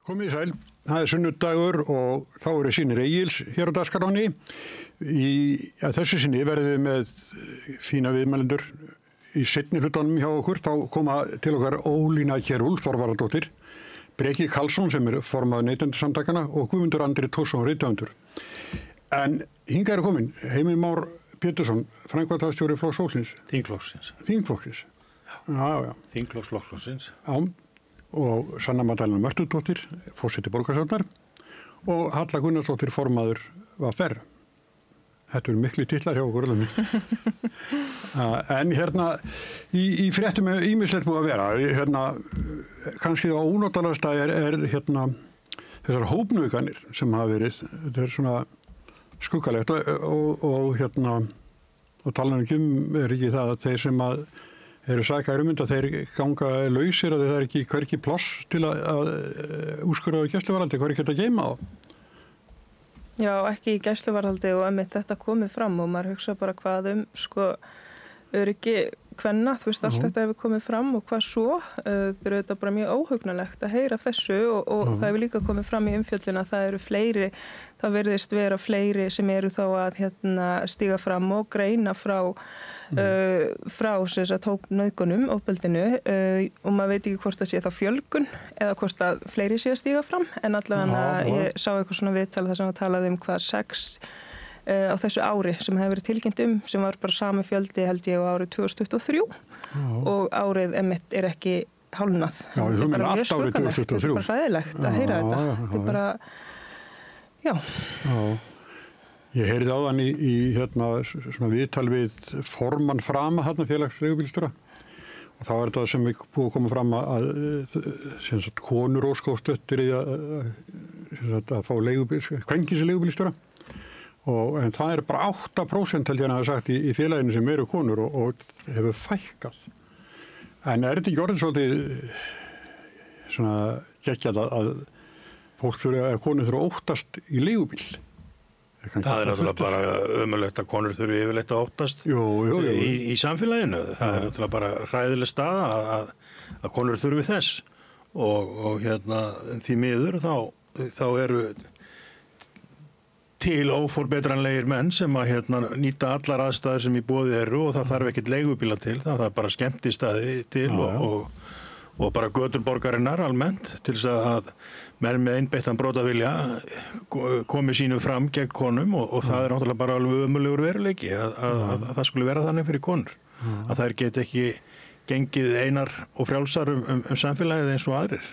Komið í sæl, það sunnudagur og þá eru sýnir Egils hér á dagskránni. Þessu sinni verðum við með fína viðmælendur í seinni hlutanum hjá okkur. Þá koma til okkar Ólína Kjerúl, Þorvarðardóttir, Breki Karlsson sem formaður Neytendasamtakanna og Guðmundur Andri Tórsson, rithöfundur. En hingað komin Heimir Már Pétursson, framkvæmdastjóri Flokks fólksins. Þingflokksins. Já. Þingflokksins. Já. Og Sanna Magdalena Mörtudóttir, forseti borgarstjórnar og Halla Gunnarsdóttir, formaður VR. Þetta eru miklu titlar hjá okkur öllum. En í fréttum ýmislegt búið að vera. Kannski það ónotalegasta er þessar hópnauðganir sem hafa verið. Þetta er svona skuggalegt og talanum ekki það að þeir sem eru sakaðir um þetta, þeir ganga lausir að það er ekki hvergi pláss til að úrskurða á gæsluvarðhaldi, hvað er ekki að geyma á? Já, ekki í gæsluvarðhaldi og einmitt þetta komið fram og maður hugsa bara hvað öryggi kvenna, þú veist, allt þetta hefur komið fram og hvað svo. Það eru þetta bara mjög óhugnalegt að heyra þessu og það hefur líka komið fram í umfjölluna að það eru fleiri, það virðist vera fleiri sem eru þá að stíga fram og greina frá hópnauðgunum, ofbeldinu og maður veit ekki hvort það sé þá fjölgun eða hvort að fleiri sé að stíga fram en allavega ég sá eitthvað svona viðtal þar sem að talaði um hvað 6 á þessu ári sem hefur verið tilkynnt sem var bara sami fjöldi held ég á árið 2023 og árið einmitt er ekki hálfnað. Já, þú meina allt árið 2023. Þetta er bara hræðilegt að heyra þetta. Þetta er bara, já. Ég heyrði áðan í svona viðtal við formann Frama félags leigubílstjóra og þá er þetta sem við búið að koma fram að konur óskóft eftir að fá kvenkins leigubílstjóra en það er bara 8% held ég að hafa sagt í félaginu sem eru konur og hefur fækkað. En er þetta ekki orðið svolítið svona geggjað að konur þurfa að óttast í leigubíl? Það er náttúrulega bara ömurlegt að konur þurfi yfirleitt að óttast í samfélaginu. Það er náttúrulega bara hræðileg staða að konur þurfi þess og því miður þá eru til óforbetranlegir menn sem að nýta allar aðstæður sem í boði eru og það þarf ekkert leigubíla til, það þarf bara skemmtistaði til og bara götur borgarinnar almennt til þess að menn með einbeittan brotavilja komi sínu fram gegn konum og það er náttúrulega bara alveg ömurlegur veruleiki að það skulle vera þannig fyrir konur að þær get ekki gengið einar og frjálsar samfélagið eins og aðrir.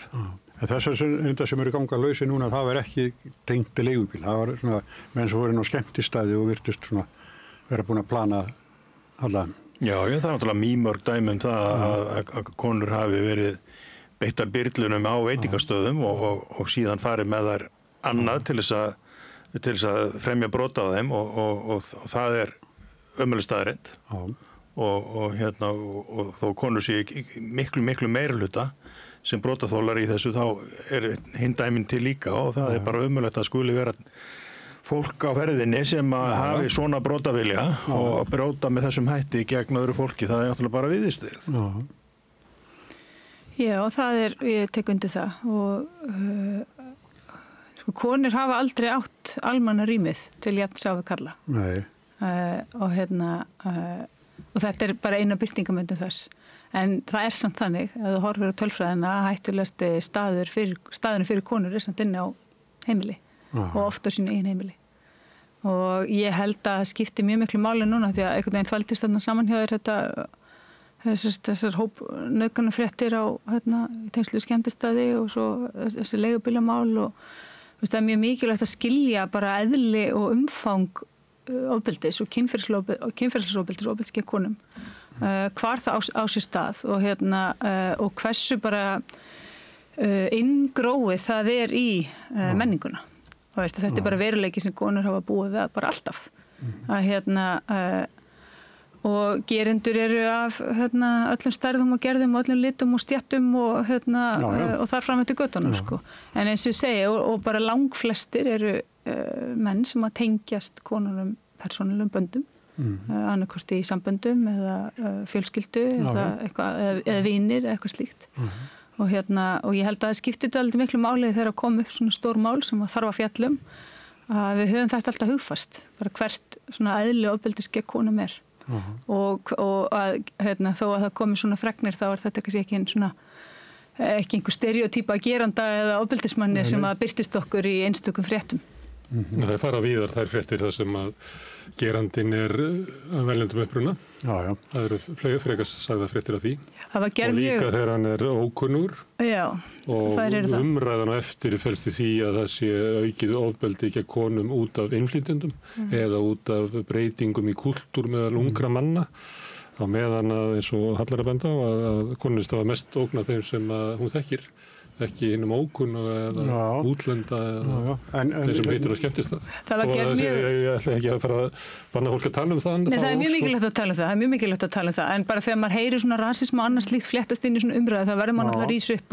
Þessar sem eru ganga lausi núna, það var ekki tengt leigubíl. Það var svona, menn sem voru inn á skemmtistæði og virtust svona vera búin að plana alla. Já, það er náttúrulega mýmörg dæmi það að konur hafi verið beittar byrlunum á veitingastöðum og síðan farið með þær annað til þess að fremja brota á þeim og það er ömurleg staðreynd og þó konur sé miklu meirihluta sem brotaþolar í þessu þá er hinn dæmin til líka og það er bara ömurlegt að skuli vera fólk á ferðinni sem að hafi svona brotavilja og að brjóta með þessum hætti gegn öðru fólki, það er náttúrulega bara viðstöð. Já, ég tek undir það og konur hafa aldrei átt almanna rýmið til jafn sá við karla. Nei. Og þetta er bara eina byltingamöndum þess. En það er samt þannig, að þú horfir á tölfræðina að hættulegasti staðurinn fyrir konur er samt inni á heimili og oft á sínu eigin heimili. Og ég held að það skipti mjög miklu máli núna því að einhvern veginn þvældist þarna saman hjá þessar hópnauðgunarfréttir á tengslu skemmtistaði og svo þessi leigubílamál og það er mjög mikilvægt að skilja bara eðli og umfang ofbeldis og kynferðisofbeldis og ofbeldis gegn konum. Hvar það á sér stað og hversu bara inngróið það er í menninguna. Og þetta er bara veruleiki sem konur hafa búið við bara alltaf. Og gerendur eru af öllum stærðum og gerðum og öllum litum og stjættum og þar fram eftir göttunum. Sko. En eins og ég segi, og bara langflestir eru menn sem að tengjast konunum persónulegum böndum. Annarkvort í samböndum eða fjölskyldu eða vinir eða eitthvað slíkt. og ég held að það skiptir þetta aldrei miklu máli þegar að koma upp svona stór mál sem að þarf að fjallum að við höfum þetta alltaf hugfast bara hvert svona eðli ofbeldis gegn konum og að þó að það komi svona fregnir þá þetta kannski ekki einhver stereotýpa geranda eða ofbeldismanni sem að birtist okkur í einstökum fréttum. Það fara víðar þær fréttir þar sem að gerandinn að veljendum uppruna. Já. Það eru frekast sagða fréttir af því. Og líka þegar hann ókunnur. Já, og umræðan á eftir felst í því að það sé aukið ofbeldi gegn konum út af innflytjendum eða út af breytingum í kúltúr meðal ungra manna. Á meðan að eins og Hallar að benda á að konunist hafa mest ógna þeim sem hún þekkir. Ekki hinum ókunn eða útlenda eða þeir sem heitir á skemmtistað. Það var gert mjög... Ég ætla ekki að fara að banna fólk að tala um það. Nei, það er mjög mikilvægt að tala um það. En bara þegar maður heyrir svona rasisma og annars slíkt fléttast inn í svona umræðu, það verður maður alltaf að rísa upp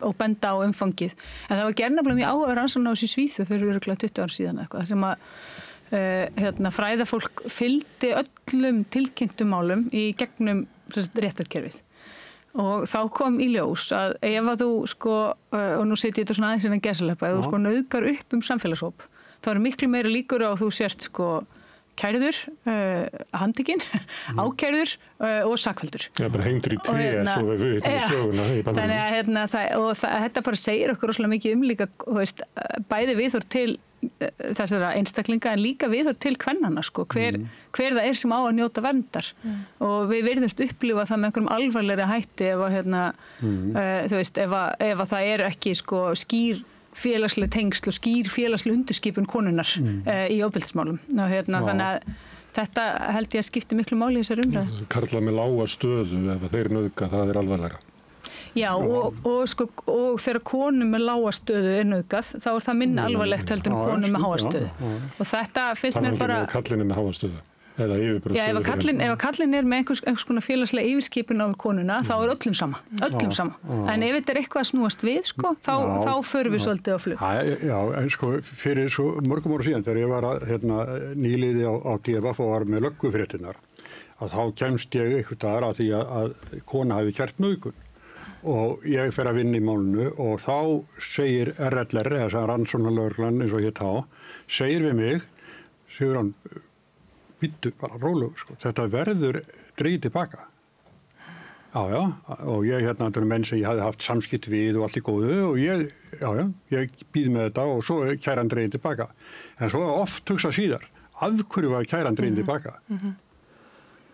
og benda á umfangið. En það var gert nefnilega mjög áhuga rannsókn á þessu Svíþjóð fyrir örugglega 20 ára síðan eitthvað, sem að fræðafólk fylgdi öllum tilkynntum málum í gegnum réttarkerfið. Og þá kom í ljós að ef að þú og nú setjum ég þetta svona aðeins innan gæsalappa, ef þú nauðgar upp samfélagshóp, þá eru miklu meira líkur á að þú sért kærður, handtekinn, ákærður og sakfelldur. Já, bara hengdur í tré, svo við vitum í söguna í bandinu. Þannig að þetta bara segir okkur rosalega mikið líka, bæði viðhorf til þessara einstaklinga en líka viðhorf til kvennanna, hver það er sem á að njóta verndar og við virðumst upplifa það með einhverjum alvarlegri hætti ef að það er ekki skýr félagsleg tengsl og skýr félagsleg undirskipun konunnar í ofbeldismálum. Þannig að þetta held ég að skipti miklu máli í þessari umræðu. Karla með lága stöðu ef þeir nauðga, það er alvarlegra. Já, og þegar konum með lága stöðu er nauðgað, þá er það minna alvarlegt heldur en konum með háa stöðu. Og þetta finnst mér bara... Þannig að kallin er með háa stöðu. Eða yfirbúra stöðu. Já, ef kallin er með einhvers konar félagslega yfirskipun á konuna, þá er öllum sama. En ef þetta er eitthvað að snúast við, þá förum við svolítið á flug. Já, en fyrir svo mörgum ára síðan, þegar ég var nýliði á DFF og var með löggufréttirnar, að þá kemst ég einhvern dagar að því að kona hafi kært nauðgun. Og ég fer að vinna í málinu og þá segir RLR, eða rannsóknarlögreglan eins og hér segir við mig, Sigurjón, bíddu bara rólegur, þetta verður dregið tilbaka. Já, og ég menn sem ég hafði haft samskipt við og allt í góðu og ég býð með þetta og svo er kæran dregið tilbaka. En svo oft hugsa síðar, af hverju var kæran dregið tilbaka?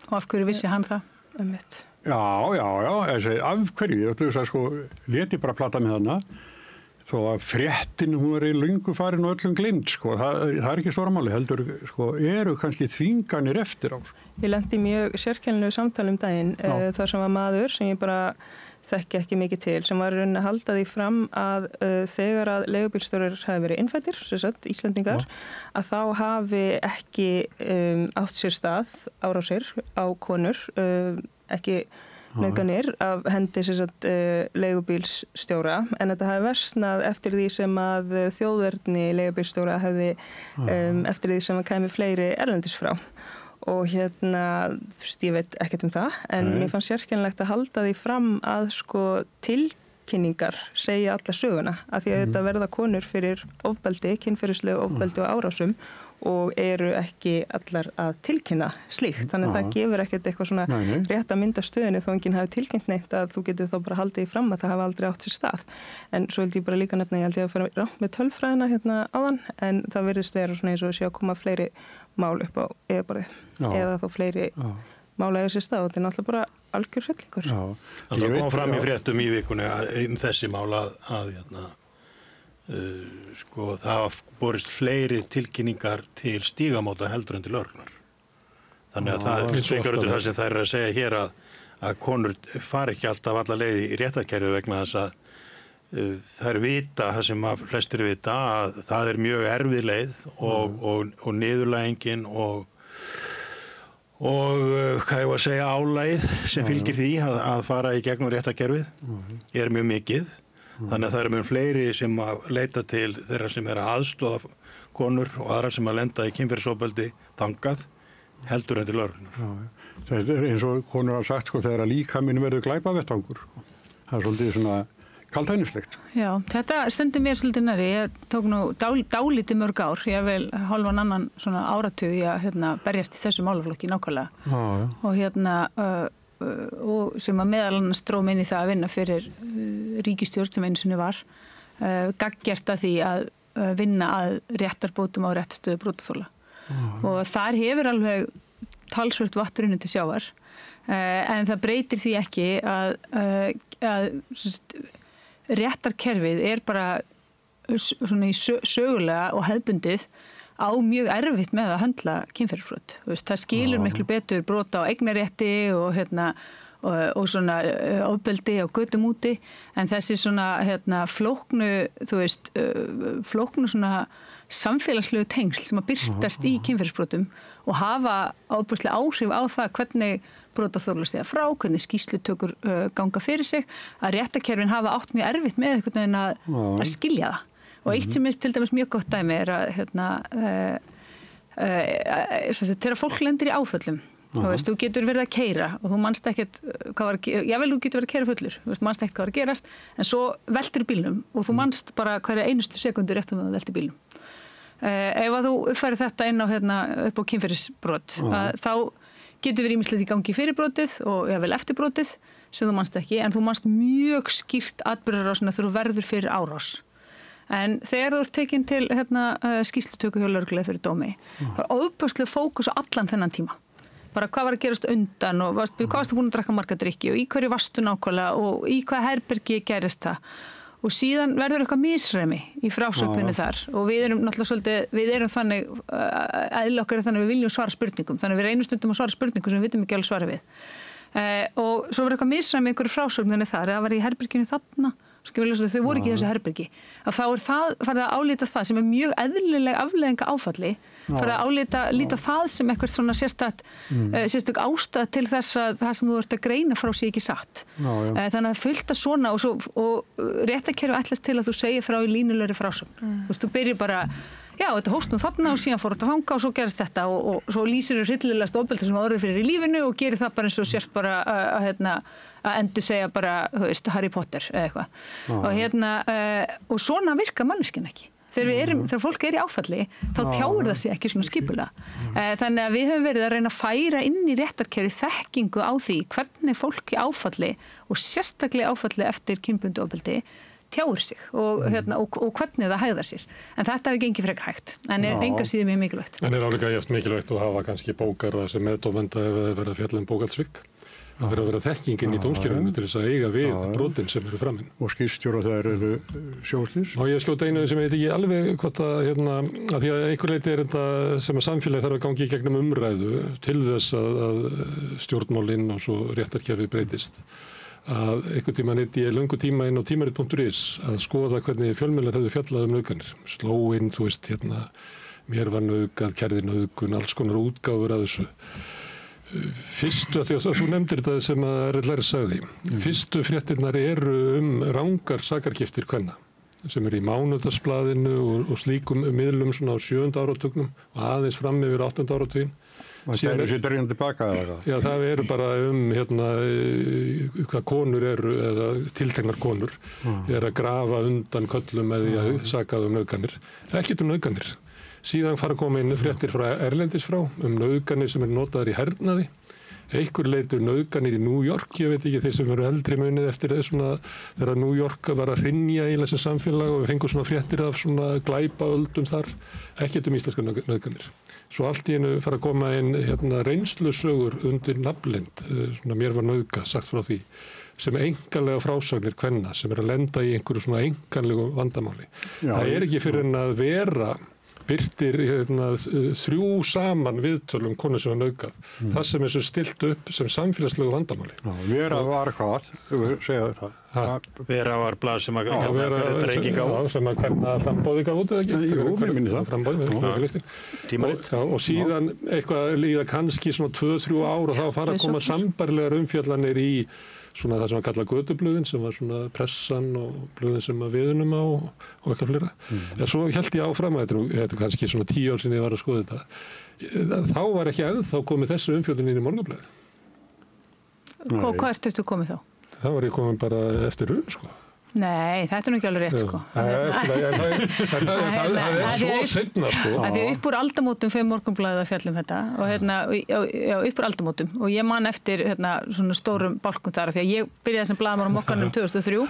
Og af hverju vissi hann það? Mitt. Já, af hverju, leti bara plata með hana, þó að fréttin hún var í löngu farin og öllum gleymd, það er ekki stóra máli, heldur, eru kannski þvinganir eftir á. Ég lenti í mjög sérkennilegu samtali daginn, þar sem var maður sem ég bara þekki ekki mikið til, sem var að halda því fram að þegar að leigubílstjórar hafi verið innfæddir, Íslendingar, að þá hafi ekki átt sér stað árásir á konur, ekki nauðganir af hendi leigubílstjóra, en þetta hafi versnað eftir því sem að þjóðerni leigubílstjóra hefði eftir því sem að kæmi fleiri erlendis frá. Og ég veit ekkert um það, en mér fannst sérkennilegt að halda því fram að tilkynningar segja alla söguna, af því að þetta verða konur fyrir ofbeldi, kynferðislegu ofbeldi og árásum og eru ekki allar að tilkynna slíkt. Þannig að það gefur ekkert eitthvað svona rétt að mynda stöðinu þó enginn hafi tilkynnt neitt að þú getur þá bara haldið því fram að það hafi aldrei átt sér stað. En svo held ég bara líka nefna, ég held ég að fara rátt með tölfræðina áðan, en það virðist vera svona eins og sé að koma fleiri mál upp á yfirborðið eða þá fleiri mál eiga sér stað og þetta er náttúrulega bara algjör hryllingur. Það kom fram í fréttum í vikunni þessi mál að það hafa borist fleiri tilkynningar til stígamóta heldur en til lögreglunar. Þannig að það spekar undir það sem þær eru að segja hér að konur fari ekki alltaf alla leið í réttarkerfið vegna þess að þær vita, það sem flestir vita, að það er mjög erfið leið og niðurlægingin og hvað ég var að segja álagið sem fylgir því að fara í gegnum réttarkerfið er mjög mikið. Þannig að það eru mjög fleiri sem að leita til þeirra sem er að aðstoða konur og aðra sem að lenda í kynferðisofbeldi þangað heldur en til lögreglunar. Það er eins og konur hafa sagt þegar að líkaminn verður glæpavettvangur. það er svolítið svona kaldhæðnislegt. Já, þetta stendur mér svolítið næri. Ég tók nú dálítið mörg ár, ég vel hálfan annan svona áratug í að berjast í þessu málaflokki nákvæmlega. Og sem að meðal annars dró mig inn í það að vinna fyrir ríkisstjórn sem einu sinni var, gagngert að því að vinna að réttarbótum á réttarstöðu brotaþola. Og þar hefur alveg talsvert vatn runnið til sjávar, en það breytir því ekki að réttarkerfið bara svona í sögulega og hefðbundið á mjög erfitt með að höndla kynferðisbrot. Það skilur miklu betur brota á eignarétti og svona ofbeldi á götum úti, en þessi svona flóknu svona samfélagslegu tengsl sem að birtast í kynferðisbrotum og hafa ofboðslega áhrif á það hvernig brotaþolar stiga frá, hvernig skýrslutökur ganga fyrir sig, að réttarkerfin hafa átt mjög erfitt með einhvern veginn að skilja það. Og eitt sem er til dæmis mjög gott dæmi er að þegar fólk lendir í áföllum, þú getur verið að keyra og þú manst ekkert hvað var að gerast, jável þú getur verið að keyra fullur, þú manst ekkert hvað var að gerast, en svo veltir bílnum og þú manst bara hverja einustu sekundu rétt að þú veltir bílnum. Ef að þú uppfærir þetta inn á upp á kynferðisbrot, þá getur verið ýmislegt í gangi fyrir brotið og jável eftir brotið sem þú manst ekki, en þú manst mjög skýrt atburðarásina þegar þú verður fyrir árás. En þegar þú ert tekin til skýrslutöku hjá lögreglu fyrir dómi, þá er ofboðslega fókus á allan þennan tíma. Bara hvað var að gerast undan og hvað varstu búin að drekka marga drykki og í hverju varstu nákvæmlega og í hvað herbergi gerist það. Og síðan verður eitthvað misræmi í frásögninni þar og við erum náttúrulega svolítið, við erum þannig, eðli okkar er þannig að við viljum svara spurningum, þannig að við reynum stundum að svara spurningum sem við vitum ekki alveg svara við. Og svo verður eitthvað misræmi í einhverju frásögninni þar, það var í herberginu þarna, þau voru ekki í þessu herbergi, að þá er það farið að álíta það sem er mjög eðlileg afleiðinga áfalli, farið að líta það sem eitthvað svona sérstök ástæð til þess að það sem þú ert að greina frá sé ekki satt. Þannig að fullt að svona og réttarkerfi ætlast til að þú segir frá í línulegri frásögn. Þú byrjir bara, já, þetta hóst nú þarna og síðan fór þetta að fanga og svo gerist þetta og svo lýsir þú hryllilegast ofbeldi sem þú orðið fyrir í lífinu og gerir það bara eins og sérst bara að endur segja bara, þú veist, Harry Potter eða eitthvað. Og svona virka manneskjan ekki. Þegar fólk er í áfalli, þá tjáir það sig ekki svona skipulega. Þannig að við höfum verið að reyna að færa inn í réttarkerfi þekkingu á því hvernig fólk í áfalli og sérstaklega áfalli eftir kynbundið ofbeldi tjáir sig og hvernig það hægðar sér. En þetta hefur gengið frekar hægt, en er engar síður mjög mikilvægt. En er álíka jafnt mikilvægt að hafa kannski bókara sem meðdómenda ef það verið að fjalla bókaldsvik? Það verður að vera þekkingin í dómskerfinu til þess að eiga við brotin sem eru framinn. Og skýrstjóra það eru sjóslýs? Og ég skjóta einu sem ég veit ekki alveg hvort að því að einhver leiti er þetta sem að samfélagi þarf að gangi í gegnum umræðu til þess að stjórnmálinn og svo réttarkerfi breytist. Að einhvern tíma nýtti ég löngu tíma inn á tímarit.is að skoða hvernig fjölmiðlar hefðu fjallað nauðganir. Slóinn, þú veist, mér var nauðgað, kærði nauðgun, alls konar útgáfur af þessu. Fyrstu, því að þú nefndir þetta sem að Erlendur sagði, fyrstu fréttirnar eru rangar sakargiftir kvenna sem eru í Mánudagsblaðinu og slíkum miðlum svona á 7. áratugnum og aðeins fram yfir 8. áratuginn. Og það eru sér derjandi baka eða hvað? Já, það eru bara hvað konur eru, eða tilteknar konur, er að grafa undan köllum með því að saka nauðganir. Ekkert nauðganir. Síðan fara að koma inn fréttir frá erlendis frá nauðganir sem eru notaðar í hernaði. Einhver leitur nauðganir í New York, ég veit ekki þeir sem eru eldri munið eftir þessuna þegar New York var að hrynja í þessu samfélag og við fengum svona fréttir af svona glæpaöldum þar, ekkert íslenskar nauðganir. Svo allt í einu fara að koma inn reynslusögur undir nafnleynd, svona mér var nauðgað sagt frá því, sem einkanlega frásagnir kvenna sem eru að lenda í einhverju svona einkanlegu vandamáli. Já, það er ekki fyrir en að vera birtir 3 saman viðtölum konur sem var nauðgað. Það sem er svo stilt upp sem samfélagslegu vandamáli. Já, Vera var hvað? Segja það. Vera var blað sem að reykinga út. Já, sem að hvernig frambóði gaf út eða ekki? Jú, mér minni það. Frambóði, tímarit. Og síðan eitthvað líða kannski svona 2-3 ár og þá fara að koma sambærilegar umfjallanir í svona það sem að kalla götublöðin sem var svona pressan og blöðin sem að viðunum á og eitthvað fleira. En svo held ég áfram að þetta kannski svona 10 ár sinni ég var að skoða þetta. Þá var ekki ennþá komið þessu umfjöldin inn í Morgunblaðið. Hvað ertu komið þá? þá var ég komin bara eftir hrun, sko. Nei, þetta nú ekki alveg rétt, sko. Það svo seinna, sko. Því upp úr aldamótum fyrir Morgunblaðið að fjalla þetta og upp úr aldamótum og ég man eftir svona stórum bálkum þar því að ég byrjaði sem blaðamaður á Mokkanum 2003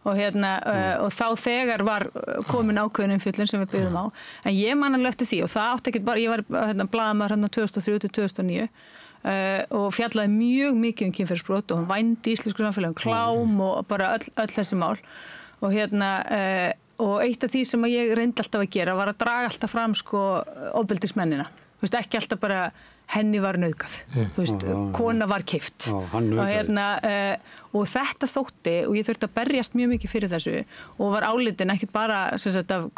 og þá þegar var komin ákveðin umfjöllun sem við byggðum á en ég man alveg eftir því og það átti ekkert bara, ég var blaðamaður 2003 til 2009 og fjallaði mjög mikið kynferðisbrot og vændi íslensku samfélagum klám og bara öll þessi mál og og eitt af því sem ég reyndi alltaf að gera var að draga alltaf fram sko ofbeldismennina, ekki alltaf bara henni var nauðgað, kona var keypt og þetta þótti og ég þurfti að berjast mjög mikið fyrir þessu og var álitin ekkert bara af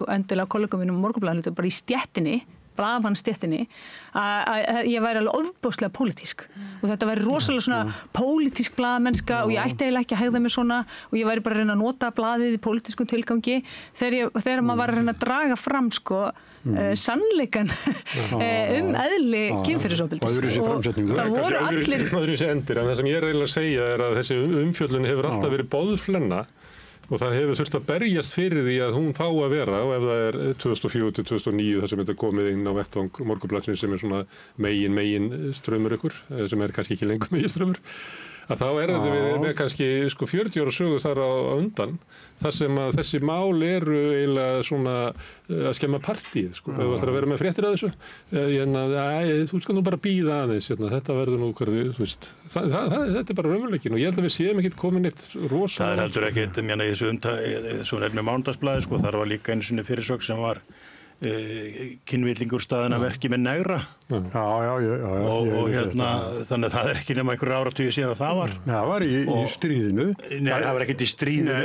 endilega kollegum mínum Morgunblaðinu, bara í stéttinni blaðamannsstéttinni að ég væri alveg ofboðslega pólitísk og þetta væri rosalega svona pólitísk blaðamennska og ég ætti eiginlega ekki að hegða mig svona og ég væri bara að reyna að nota blaðið í pólitískum tilgangi þegar maður var að reyna að draga fram sko sannleikan eðli kynferðisofbeldis og það voru allir öðruvísi endir en það sem ég er eiginlega að segja er að þessi umfjöllun hefur alltaf verið boðflenna og það hefur þurft að berjast fyrir því að hún fá að vera og ef það er 2004 til 2009 þar sem þetta komið inn á vettvang Morgunblaðsins sem er svona megin strömmur ykkur sem er kannski ekki lengur megin strömmur að þá er þetta við með kannski sko 40 ára sögu þar á undan þar sem að þessi mál eru eiginlega svona að skemma partíið sko ef þú ætlar að vera með fréttir að þessu þú skal nú bara bíða aðeins þetta verður nú hverju þú veist þetta er bara raunveruleikinn og ég held að við séum ekkert komin eitt rosa það er heldur ekkert í þessu svo er með Mánudagsblaðið sko þar var líka einu sinni fyrirsögn sem var kynvillingur staðina verki með negra og þannig að það er ekki nema einhverju áratugi síðan að það var það var í stríðinu nei, það var ekkert í stríðinu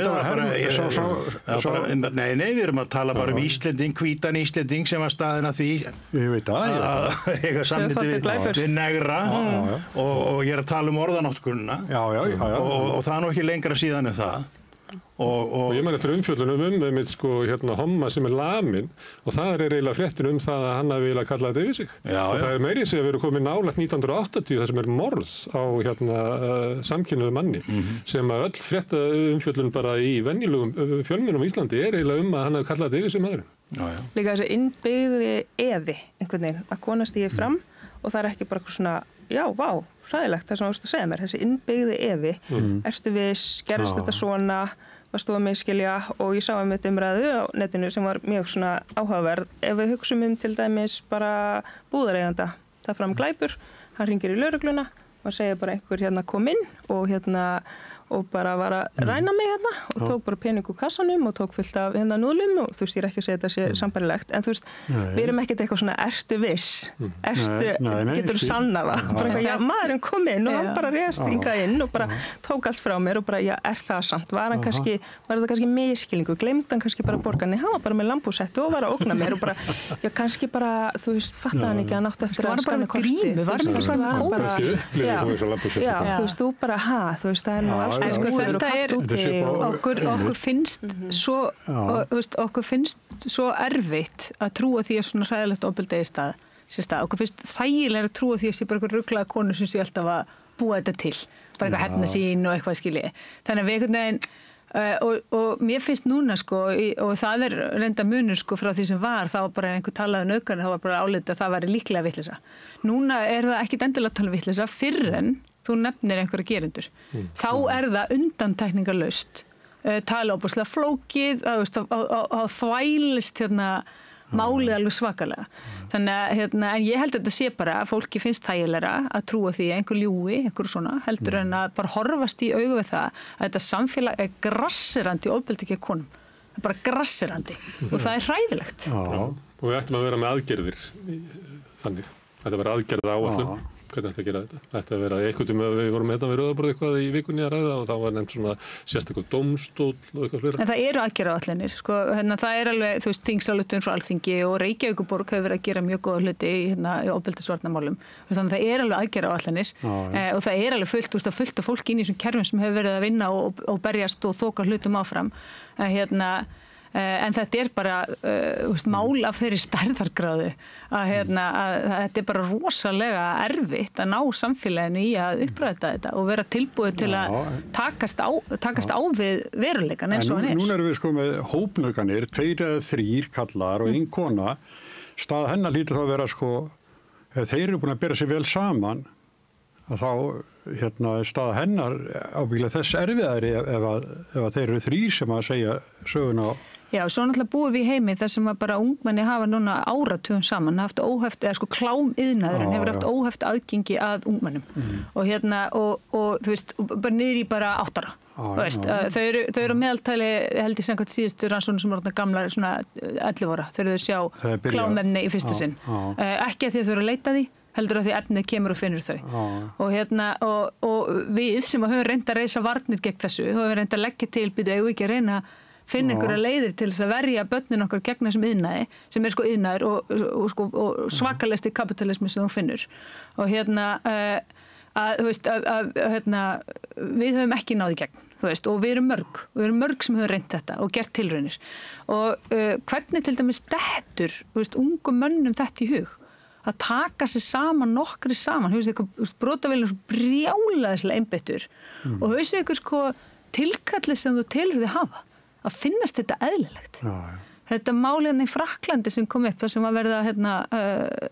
nei, við erum að tala bara Íslending, hvítan Íslending sem var staðina því ég veit að eiga samniti við negra og ég er að tala orðanotkunna og það er nú ekki lengra síðan en það og ég meina eftir umfjöllunum með sko homma sem er lamin og það er eiginlega fréttin það að hann hafi viljað kalla þetta yfir sig og það er meiri sig að vera komið nálægt 1980 þar sem er morð á samkynhneigðum manni sem að öll frétta umfjöllun bara í venjulegum fjölmiðlum á Íslandi er eiginlega að hann hafi kallað þetta yfir sig maðurinn. Líka þessi innbyggði efi einhvern veginn að kona stígi fram og það er ekki bara eitthvað svona hræðilegt það sem þú veist að segja mér, þessi innbyggði efi ertu viss, gerist þetta svona varst þú að miskilja og ég sá einmitt umræðu á netinu sem var mjög svona áhugaverð ef við hugsum til dæmis bara búðareiganda, það fram glæpur hann hringir í lögregluna, maður segir bara einhver kom inn og bara var að ræna mig og tók bara pening úr kassanum og tók fullt af núðlum og þú veist, ég er ekki að segja þetta sé sambærilegt en þú veist, við erum ekkert eitthvað svona ertu viss, getur þú sannað það, bara eitthvað, maðurinn kom inn og hann bara réðst hingað inn og bara tók allt frá mér og bara, er það samt var þetta kannski miskilningu, gleymdi hann kannski bara borgarni, hann var bara með lambúsettu og var að ógna mér og bara, kannski bara þú veist, fattaði hann ekki að nátt eftir að skanna korti En sko þetta okkur finnst svo erfitt að trúa því að svona hræðilegt ofbeldi eigi stað. Okkur finnst þægilega að trúa því að sé bara einhver ruglaða konu sem sé alltaf að búa þetta til. Bara eitthvað herna sín og eitthvað skilji. Þannig að við einhvern veginn og mér finnst núna sko og það er reynda munur sko frá því sem var þá var bara einhver talaði nauðgani þá var bara álitið að það væri líklega vitleysa. Núna er það ekkit endilega að tala vitleysa fyrr en þú nefnir einhverja gerendur. Þá er það undantekningarlaust. Tala óbúslega flókið, að þvælist málið alveg svakalega. Þannig að en ég held að þetta sé bara að fólki finnst þægilegra að trúa því að einhver ljúgi, einhver svona, heldur en að bara horfast í augu við það að þetta samfélag er grasserandi ofbeldi gegn konum. Það er bara grasserandi og það er hræðilegt. Og við ættum að vera með aðgerðir þannig. Þetta var aðgerða áætlun. Hvernig ætti að gera þetta? Það ætti að vera einhvern tíma við vorum við Rauðaborð eitthvað í vikunni að ræða og þá var nefnt svona sérstakur dómstóll og eitthvað fleira. En það eru aðgerðaáætlanir, sko, það er alveg, þú veist, þingsályktun frá Alþingi og Reykjavíkurborg hefur verið að gera mjög góða hluti í ofbeldisvarnarmálum. Þannig að það er alveg aðgerðaáætlanir og það er alveg fullt af fólki inn í þessum kerfum sem hefur verið að vinna og berjast og þoka hlutum áfram. En þetta bara mál af þeirri stærðargráðu að þetta bara rosalega erfitt að ná samfélaginu í að uppræta þetta og vera tilbúið til að takast á við veruleikan eins og hann Núna erum við með hópnauðganir, 2 eða 3 kallar og 1 kona. Staða hennar hlýtur þá að vera ef þeir eru búin að bera sig vel saman, að þá staða hennar ábyggilega þess erfiðari ef að þeir eru 3 sem að segja söguna á. Já, svo náttúrulega búum við í heimi þar sem að bara ungmenni hafa núna áratugum saman haft óheft, eða klámiðnaðurinn hefur haft óheft aðgengi að ungmennum og þú veist, bara niður í bara 8 ára. Þau eru meðaltali, held ég samkvæmt síðustu rannsóknum sem eru gamlar svona 11 ára, þegar þau sjá klámefni í fyrsta sinn. Ekki að því að þau eru að leita því, heldur að því efnið kemur og finnur þau. Og við sem höfum reynt að reisa varnir gegn þessu, höfum reynt að leggja til, eigum ekki að reyna finna einhverja leiðir til þess að verja börnin okkar gegn þessum iðnaði, sem iðnaður og svakalegsti kapitalismi sem þú finnur. Og við höfum ekki náð í gegn, og við erum mörg sem höfum reynt þetta og gert tilraunir. Og hvernig til dæmis dettur, ungum mönnum þetta í hug? Að taka sig saman, nokkri saman, brotavélinn svo brjálæðislega einbeittur og ykkur tilkallið sem þú telur þig hafa. Að finnast þetta eðlilegt. Þetta málið í Frakklandi sem kom upp, þar sem að verða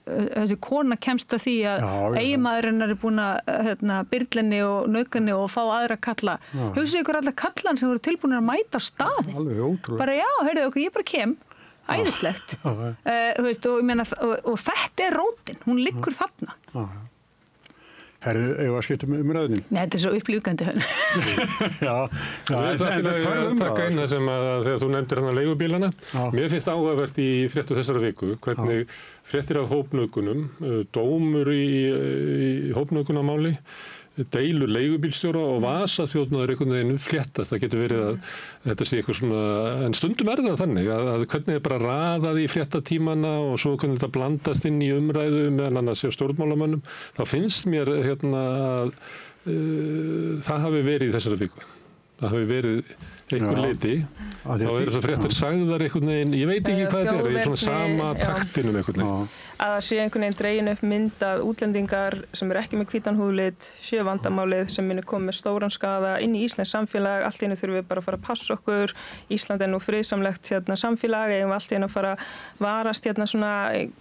þessi kona kemst að því að eiginmaðurinn er búin að byrlenni og nauðgani og fá aðra kalla. Hugsið ykkur alla kallan sem voru tilbúin að mæta á staði. Alveg ótrúlega. Bara ég bara kem, æðislegt. Og þetta er rótin, hún liggur þarna. Herðu, eigum að skipta umræðunum? Nei, þetta er svo upplýfgandi. Já, en það að taka inn það sem að þegar þú nefndir leigubílana, mér finnst áhugavert í fréttu þessara viku, hvernig fréttir af hópnauðgunum, dómur í hópnauðgunamáli, deilur leigubílstjóra og vasaþjófnaður einhvern veginn fléttast. Það getur verið að þetta sé eitthvað svona, en stundum það þannig að hvernig bara raðað í fréttatímana og svo hvernig þetta blandast inn í umræðu meðan annars hjá stjórnmálamönnum, þá finnst mér að það hafi verið í þessari viku. Það hafi verið einhver leiti, þá eru það fréttir sagðar einhvern veginn, ég veit ekki hvað þetta er svona sama taktinum einhvern veginn. Að það sé einhvern veginn dregin upp mynd að útlendingar sem eru ekki með hvítan húðlit séu vandamálið sem muni koma með stóran skaða inn í íslenskt samfélag. Allt í einu þurfum við bara að fara að passa okkur. Ísland er nú friðsamlegt samfélag, eigum allt í einu að fara að varast svona,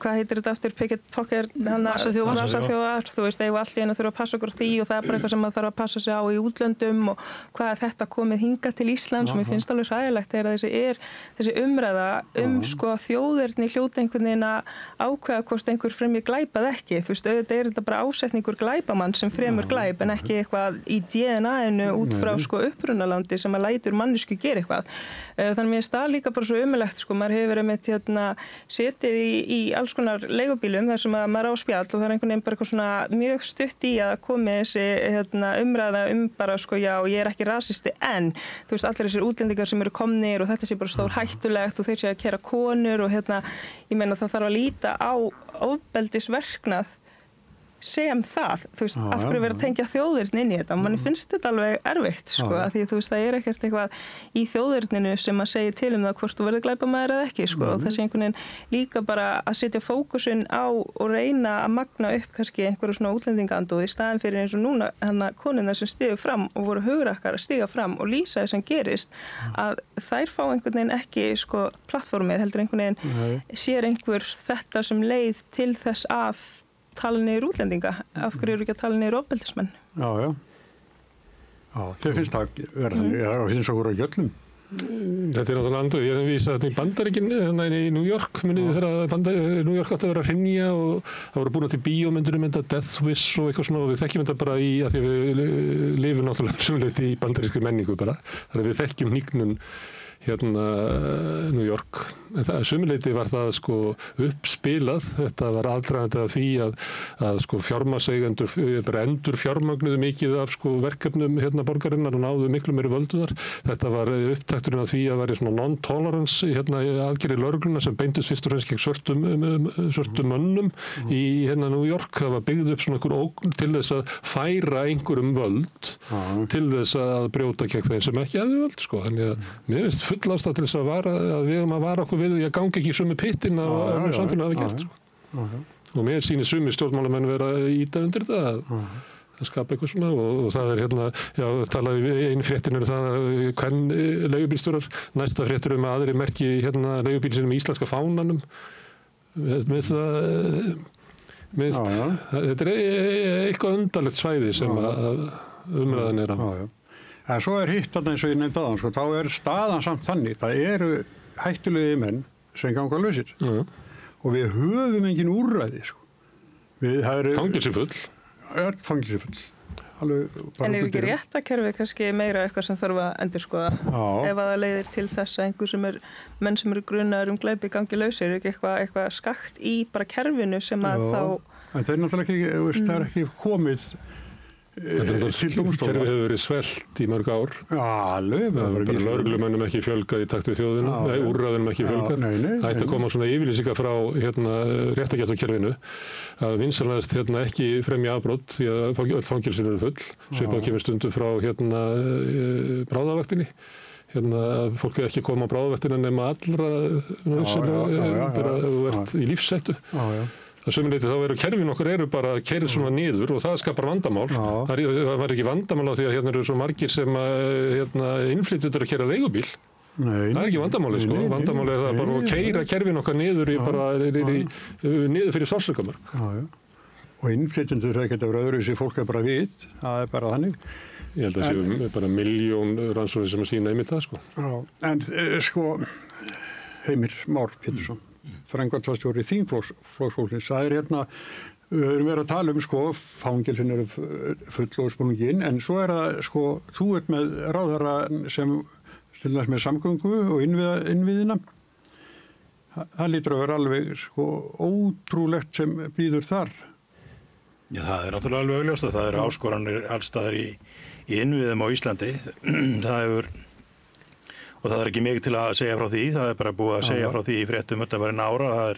hvað heitir þetta aftur, pickpocket, vasaþjófar, þú veist, eigum allt í einu að þurfa að passa okkur á því og það er bara eitthvað sem maður þarf að passa sig á í útlöndum og hvað er þetta komið hingað til Íslands og mér finnst alveg hræðilegt þegar þessi umræða þjóðerni hljóta einhvern veginn að ákveða hvort einhver fremur glæp eða ekki. Þú veist, auðvitað er þetta bara ásetningur glæpamann sem fremur glæp en ekki eitthvað í DNA-inu út frá upprunalandi sem að lætur mannesku gera eitthvað. Þannig mér finnst það líka bara svo ömurlegt, maður hefur verið með setið í alls konar leigubílum þar sem að maður á spjall og það er einhvern veginn bara eitthvað svona mjög stutt í að komi þessi umræða bara já, ég er ekki rasisti en þú veist, allir þessir útlendingar sem eru komnir og þetta sé bara stór hættulegt og þeir sé að keyra konur og ég meina það þarf að líta á ofbeldisverknað sem það, þú veist, af hverju verið að tengja þjóðirn inn í þetta. Manni finnst þetta alveg erfitt, af því þú veist, það er ekkert eitthvað í þjóðirninu sem að segja til það hvort þú verður glæpamaður eða ekki, og þessi einhvern veginn líka bara að setja fókusinn á og reyna að magna upp kannski einhverju svona útlendingaandúð í staðin fyrir eins og núna konurnar sem stigu fram og voru hugrakkar að stiga fram og lýsa þess sem gerist, að þær fá einhvern veginn ekki plattformið, heldur einhvern veginn sér einhver þetta sem leið til þess að tala niður útlendinga, af hverju eru ekki að tala niður ofbeldismenn? Já, þeir finnst það verða, það finnst okkur á jöllum. Þetta er náttúrulega andur, ég hef vísað þetta í Bandaríkin, í New York, þegar New York átti að vera að hrynja og það voru búin til bíómyndur mynda Death Wish og eitthvað svona og við þekkjum þetta bara að því að við lifum náttúrulega sumleiti í bandarískri menningu bara, þannig að við þekkjum hnígnun New York. En sumuleyti var það uppspilað. Þetta var aðdragandi að því að fjármagnseigendur bara endur fjármagnuðu mikið af verkefnum borgarinnar og náðu miklu meiri völduðar. Þetta var upptakturinn að því að væri svona non-tolerance aðgerðir lögreglunnar sem beindust fyrst og fremst gegn svörtum mönnum í New York. Það var byggð upp svona einhver ógn til þess að færa einhverjum völd til þess að brjóta gegn þeim sem ekki hefðu völd. Þannig að mér finnst full ástæða til þess að við eigum að vara okkur við því að ganga ekki í sömu pittin á önnur samfélag hafa gert. Og mér sýnir sumir stjórnmálamenn vera íta undir það að skapa eitthvað svona og það talaði við einu fréttin það að hvern leigubílstjórar, næsta fréttur að aðri merki leigubíl sinni með íslenska fánanum þetta eitthvað undarlegt svæði sem að umræðan á. En svo hitt eins og ég nefndi áðan, þá staðan samt þannig, það eru hættulegi menn sem ganga lausir og við höfum engin úrræði. Fangelsifull. Öll fangelsifull. En ekki réttakerfið kannski meira eitthvað sem þarf að endurskoða? Ef að það leiðir til þess að menn sem eru grunaðir glæpi gangi lausir, ekki eitthvað skakt í bara kerfinu sem að þá... En það náttúrulega ekki, það ekki komið til dómstóla. Kerfið hefur verið svelt í mörg ár. Alveg. Bara lögreglumönnum ekki fjölgað í takt við þjóðina, úrræðunum ekki fjölgað. Það ætti að koma svona yfirlýsingar frá réttargæslukerfinu að vinsamlegast ekki fremja afbrot því að öll fangelsin eru full. Svipað kemur stundum frá bráðavaktinni. Fólk er ekki að koma á bráðavaktina nema allra bara þú ert í lífshættu. Það sömuleyti þá kerfin okkar bara keyrð svona niður og það skapar vandamál. Það var ekki vandamál á því að eru svo margir sem innflytjendur að keyra leigubíl. Það ekki vandamáli Vandamáli það bara að keyra kerfin okkar niður niður fyrir sársaukamörk. Og innflytjendur geta verið öðruvísi, fólk bara vit, það bara þannig. Ég held að séu bara 1 milljón rannsóknir sem að sýna einmitt það En Heimir Már Pétursson, framkvæmdastjóri þingflokksfólksins, það við erum verið að tala fangelsin eru full og sprungin, en svo það þú ert með ráðherra sem til dæmis með samgöngu og innviðina. Það lítur að vera alveg ótrúlegt sem býður þar. Já, það náttúrulega alveg augljóst og það eru áskoranir allstaðar í innviðum á Íslandi. Og það ekki mikið til að segja frá því, það bara búið að segja frá því í fréttum undanfarin ára. Það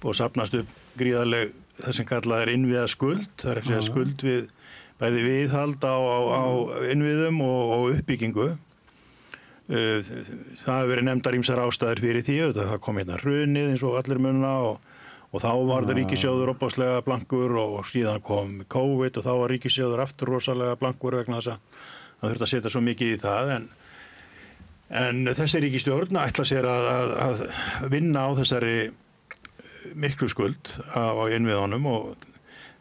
búið að safnast upp gríðarleg það sem kallað innviða skuld. Það ekki að skuld við bæði viðhald á innviðum og uppbyggingu. Það hefur verið nefndar ýmsar ástæður fyrir því, það kom hrunið eins og allir munna og þá var það ríkissjóður opaslega blankur og síðan kom COVID og þá var ríkissjóður aftur rosalega blankur vegna þess að það þurfti að setja svo mikið í það en þessi ríkisstjórn ætla sér að vinna á þessari miklu skuld á innviðunum og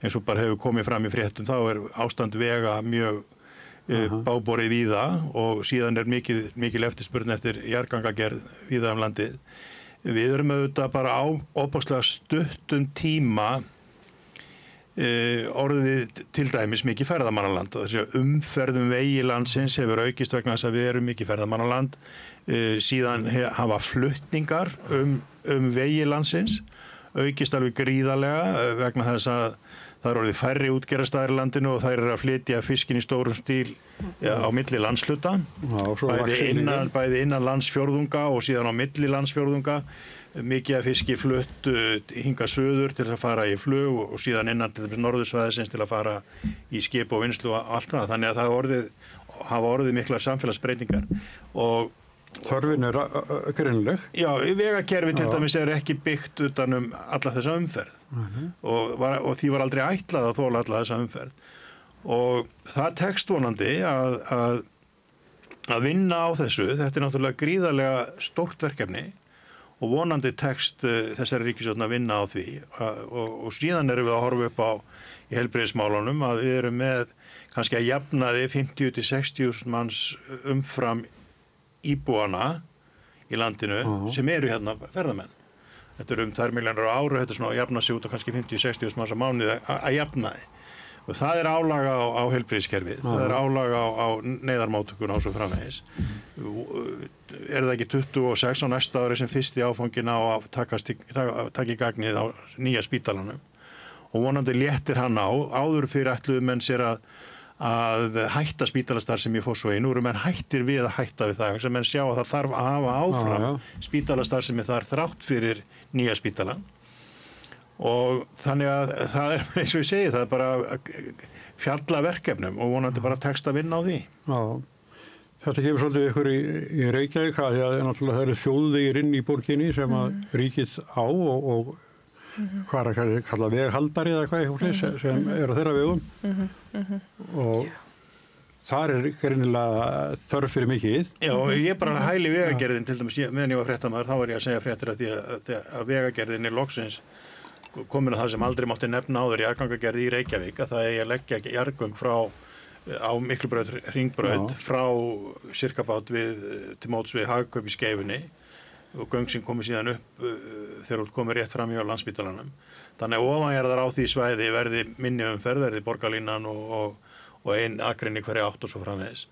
eins og bara hefur komið fram í fréttum þá ástand vega mjög báborið víða og síðan mikil eftirspurn eftir jarðgangagerð víða landið. Við erum auðvitað bara á opaslega stuttum tíma orðið til dæmis mikið ferðamannaland. Þessi umferðum vegi landsins hefur aukist vegna þess að við erum mikið ferðamannaland. Síðan hafa flutningar vegi landsins aukist alveg gríðarlega vegna þess að það orðið færri útgerðarstaðir í landinu og þær að flytja fiskinn í stórum stíl á milli landsluta. Bæði innan landsfjórðunga og síðan á milli landsfjórðunga. Mikið af fiski flutt hingað suður til að fara í flug og síðan innan til þess norðursvæðisins til að fara í skip og vinnslu og allt það. Þannig að það hafa orðið mikla samfélagsbreytingar. Og þörfin greinileg. Já, vegakerfi til dæmis ekki byggt utan alla þessa umferð. Og því var aldrei ætlað að þola alla þessa umferð. Og það tekst vonandi að vinna á þessu. Þetta náttúrulega gríðarlega stórt verkefni og vonandi tekst þessari ríkisstjórn að vinna á því og síðan erum við að horfa upp á í heilbrigðismálunum að við erum með kannski að jafnaði 50-60.000 manns umfram íbúana í landinu sem eru ferðamenn. Þetta 2 milljónir á ári, þetta svona jafna sig út á kannski 50-60.000 manns á mánuði að jafnaði. Og það álag á heilbrigðiskerfið, það álag á neyðarmóttökuna og svo framvegis. Það ekki 26 á næsta ári sem fyrsti áfangin á að taka í gagnið á nýja spítalanum og vonandi léttir hann áður fyrir ætluðu menn sér að hætta spítalastarfsemi í Fossvogi. Nú eru menn hættir við að hætta við það sem menn sjá að það þarf að hafa áfram spítalastarfsemi þar þrátt fyrir nýja spítalan. Og þannig að það eins og ég segi, það bara fjalla verkefnum og vonandi bara tekst að vinna á því. Já, Þetta kemur svolítið ykkur í Reykjavík að því að náttúrulega það eru þjóðvegir inn í borginni sem að ríkið á og hvað er að kalla veghaldari eða hvað sem eru á þeirra vegum og þar er greinilega þörf fyrir mikið. Já, ég bara hæli vegagerðin til dæmis, meðan ég var fréttamaður, þá var ég að segja fréttir af því að vegagerðin er loksins komin að það sem aldrei mátti nefna áður í jarðgangagerð í Reykjavík, að það eigi að leggja jarðgöng á Miklubraut, Hringbraut frá Sirkabát til móts við Hagkaup í Skeifunni og göng sem komið síðan upp þegar þú komið rétt fram hjá Landspítalanum. Þannig að ofanjarðar á því svæði verði minni umferð, verði borgarlínan og ein akrein í hverja átt og svo framvegis.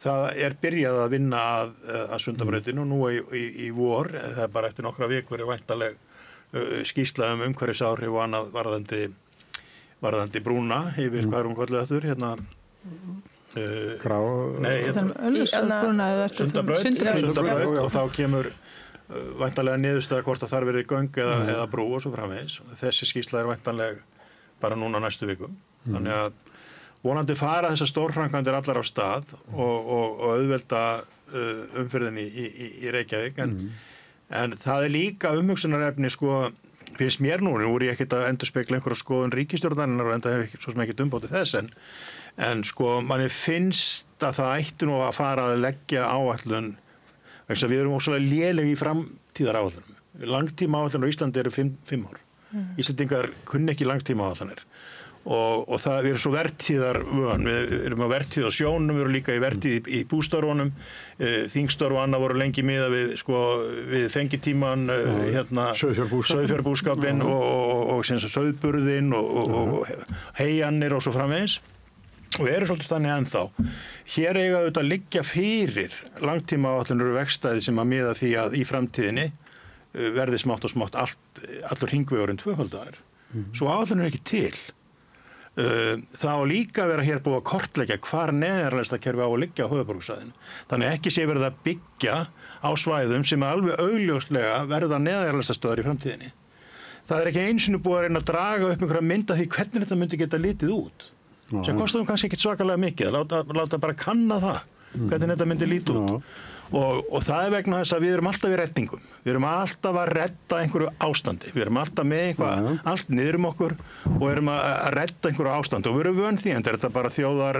Það er byrjað að vinna að Sundabrautinu og nú í vor, það er bara eftir nokkra vikur er væntanleg skýrsla umhverfisáhrif og annað varðandi brúna yfir hvað hún kallið aftur hérna Sundabraut og þá kemur væntanlega niðurstaða hvort að þar verði göng eða brú og svo framvegis. Þessi skýrsla er væntanleg bara núna næstu vikum. Þannig að vonandi fara þessar stórframkvæmdir allar á stað og auðvelda umferðin í Reykjavík en það er líka umhugsunarefni sko finnst mér nú er ég ekkert að endurspegla einhverja skoðun ríkisstjórnarinnar og enda hef ég svo sem ekkert umbótið þess en sko manni finnst að það ætti nú að fara að leggja áætlun vegna þess að við erum ósvalega lélegi í framtíðar áætlunum. Langtíma áætlunir á Íslandi eru 5 ár. Íslendingar kunni ekki langtíma áætlunir og það við erum svo vertíðar vön, við erum á vertíð á sjónum, við erum líka í vertíð í bústörfunum, þingstörf og annað voru lengi miða við fengitíman, sauðfjárbúskapinn og sauðburðinn og heianir og svo framvegis og eru svolítið þannig ennþá. Hér eiga auðvitað að liggja fyrir langtíma áætlunir vegstæði sem að miða því að í framtíðinni verði smátt og smátt allur hringvegurinn tvöfaldaður. Svo áætlunir er ekki til. Það á líka að vera hér búið að kortleggja hvar neðarleðslakerfi á að liggja á höfuðborgarsvæðinu. Þannig ekki sé verið að byggja á svæðum sem alveg augljóslega verða neðarleðslastöðar í framtíðinni. Það er ekki einu sinni búið að reyna að draga upp einhverja mynd af því hvernig þetta myndi geta litið út. Sem kostar kannski ekkert svakalega mikið, láta bara kanna það, hvernig þetta myndi lítið út. Og það er vegna þess að við erum alltaf í reddingum. Við erum alltaf að redda einhverju ástandi. Við erum alltaf með eitthvað allt niður okkur og erum að redda einhverju ástandi. Og við erum vön því, en þetta er bara þjóðar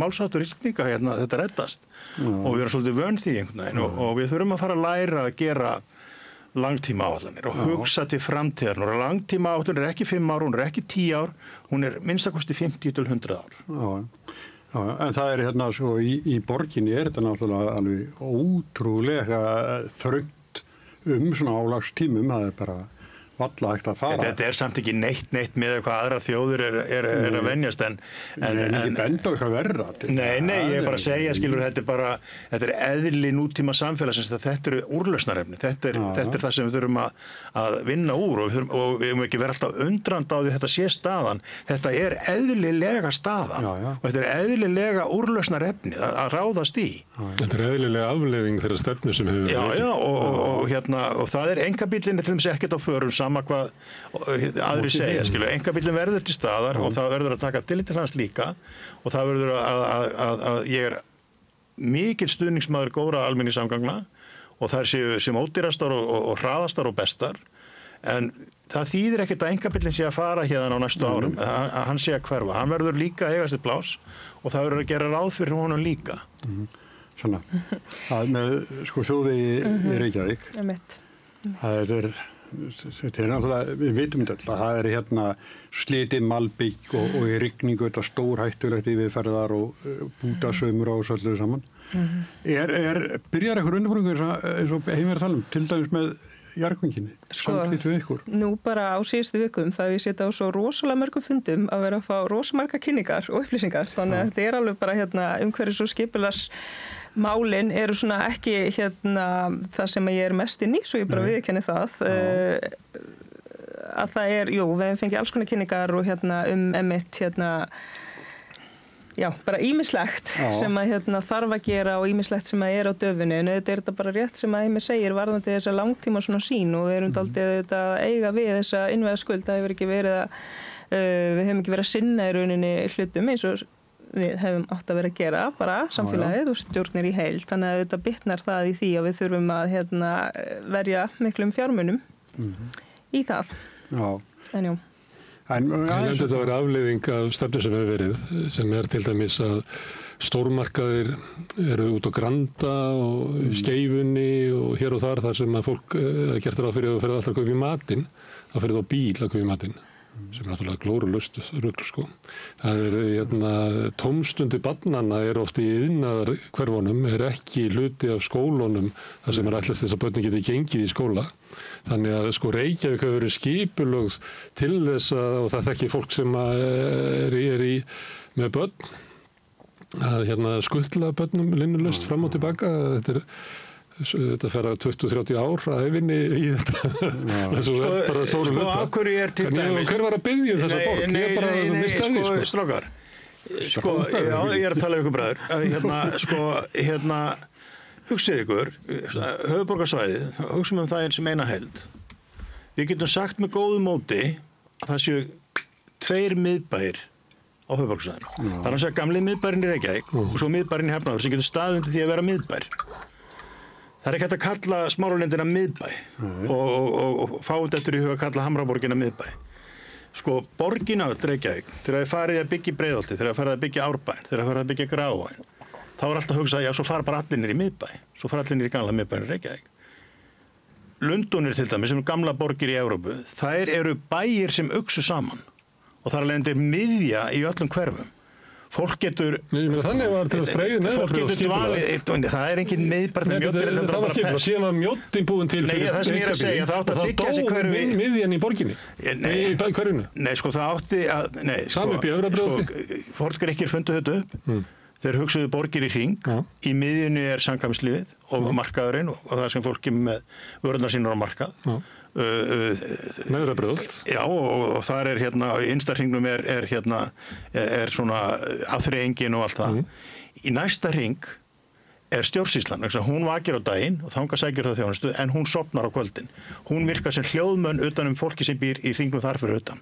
málsháttur Íslendinga, þetta reddast. Og við erum svolítið vön því einhvern veginn. Og við þurfum að fara að læra að gera langtímaáætlanir og hugsa til framtíðar. Og langtímaáætlun er ekki 5 ár, hún er ekki 10 ár, hún er minnstakosti 50 til 100 ár. Já, en það er hérna svo í borginni er þetta náttúrulega alveg ótrúlega þröngt svona álagstímum, það er bara valla hægt að fara. Þetta er samt ekki neitt með hvað aðra þjóður er að venjast en ekki benda á eitthvað verra. Nei, ég er bara að segja, skilur, þetta er eðli nútíma samfélagsins, þetta eru úrlausnarefni, þetta er það sem við þurfum að vinna úr og við höfum ekki verið alltaf undrand á því þetta sé staðan. Þetta er eðlilega staðan og þetta er eðlilega úrlausnarefni að ráðast í. Þetta er eðlilega afleiðing þeirra stefnu sem hefur verið. Og það er einkabíllinn til þess ekkert á förum sama hvað aðri segja, skilur. Einkabíllinn verður til staðar og það verður að taka tillit til hans líka og það verður að ég er mikil stuðningsmaður góðra almenningssamgangna og þær séu sem ódýrastar og hraðastar og bestar en það þýðir ekkert að einkabíllinn sé að fara hérna á næstu árum, að hann sé að hverfa. Hann verður líka að eiga sér pláss og það verður að gera ráð fyrir honum líka. Svona, það með þjóðvegi í Reykjavík. Þetta er náttúrulega, við vitum þetta, það er hérna slitið malbygg og í rigningu þetta stórhættulegt yfirferðar og bútasömur og svo allir saman. Byrjar eitthvað undirbúningur eins og heim er að tala til dæmis með jarðgönginni, samtlít við ykkur? Nú bara á síðustu vikum það við setja á svo rosalega mörgum fundum að vera að fá rosalega marga kynningar og upplýsingar þannig að þetta er alveg bara umhverfis og skipulagsmálin eru svona ekki það sem ég er mest inn í svo ég bara viðurkenni það að það er, við hefum fengið alls konar kynningar og einmitt bara ýmislegt sem að þarf að gera og ýmislegt sem að er á döfunni en þetta er þetta bara rétt sem að Heimir segir varðandi þessa langtíma svona sín og við erum dálítið að eiga við þessa innviðaskuld það hefur ekki verið við hefum ekki verið að sinna í rauninni hlutum eins og við hefum átt að vera að gera bara samfélagið og stjórnir í heild, þannig að þetta bitnar það í því að við þurfum að verja miklum fjármunum í það. Já. En jú. Ég nefndi þetta að vera afleiðing af stefnu sem hefur verið, sem til dæmis að stórmarkaðir eru út á Granda og Skeifunni og hér og þar sem að fólk gert ráð fyrir að ferða alltaf að kaupa í matinn, að ferða á bíl að kaupa í matinn, sem náttúrulega glórulaust rugl, sko. Það tómstundi barnanna oft í iðnaðar hverfunum, ekki hluti af skólunum þar sem ætlast þess að börnin geti gengið í skóla. Þannig að sko Reykjavík hefur verið skipulögð til þess að, og það þekki fólk sem með börn, að skuttla börnum linnulaust fram og tilbaka. Þetta fer að 20-30 ár að ævinni í þetta. Bara stóru hluta. Af hverju til dæmis? Hver var að biðja þessa borg? Ég bara mista því, sko. Strákar. Ég að tala ykkur bræður. Hugsið ykkur, höfuðborgarsvæðið, hugsum það sem eina heild. Við getum sagt með góðu móti að það séu 2 miðbæir á höfuðborgarsvæðinu. Það að segja gamli miðbærin í Reykjavík og svo miðbærin í Hafnarfirði sem getur staðið undir því að vera miðbær. Það ekki hægt að kalla Smáralindina miðbæ og fáið eftir í huga að kalla Hamraborgina miðbæ. Sko, borgin öll Reykjavík, þegar þið farið að byggja Breiðholti, þegar þið farið að byggja Árbæinn, þegar þið farið að byggja Grafarvogsinn, þá alltaf að hugsa, já, svo fara bara allir niður í miðbæ, svo fara allir niður í gamla miðbæinn Reykjavík. Lundúnir til dæmis, sem gamla borgir í Evrópu, þær eru bæir sem uxu saman og þar alveg endur miðja í öllum hverfum. Fólk getur... Þannig var til að streiði neðrabrjóð skipulag. Það engin miðbær til mjóttir. Það var skipulag, síðan var mjóttin búin til fyrir það sem ég að segja, það átti að byggja þessi hverfi. Og þá dó miðjan í borginni, í hverfinu. Nei, sko, það átti að... Sami upp í Efrabrjóði. Forngrikkir fundu þetta upp. Þeir hugsuðu borgir í hring. Í miðjunni samkvæmislífið og markaðurinn og það sem fólk kemur með vörurnar sínar á markað. Neðrabrjóð. Já, og þar innsta-hringnum er svona afþreyingin og allt það. Í næsta hring stjórnsýslan, hún vakir á daginn og þangað sækir það þjónustu en hún sofnar á kvöldin. Hún virkar sem hljóðmönn utan fólki sem býr í hringnum þar fyrir utan.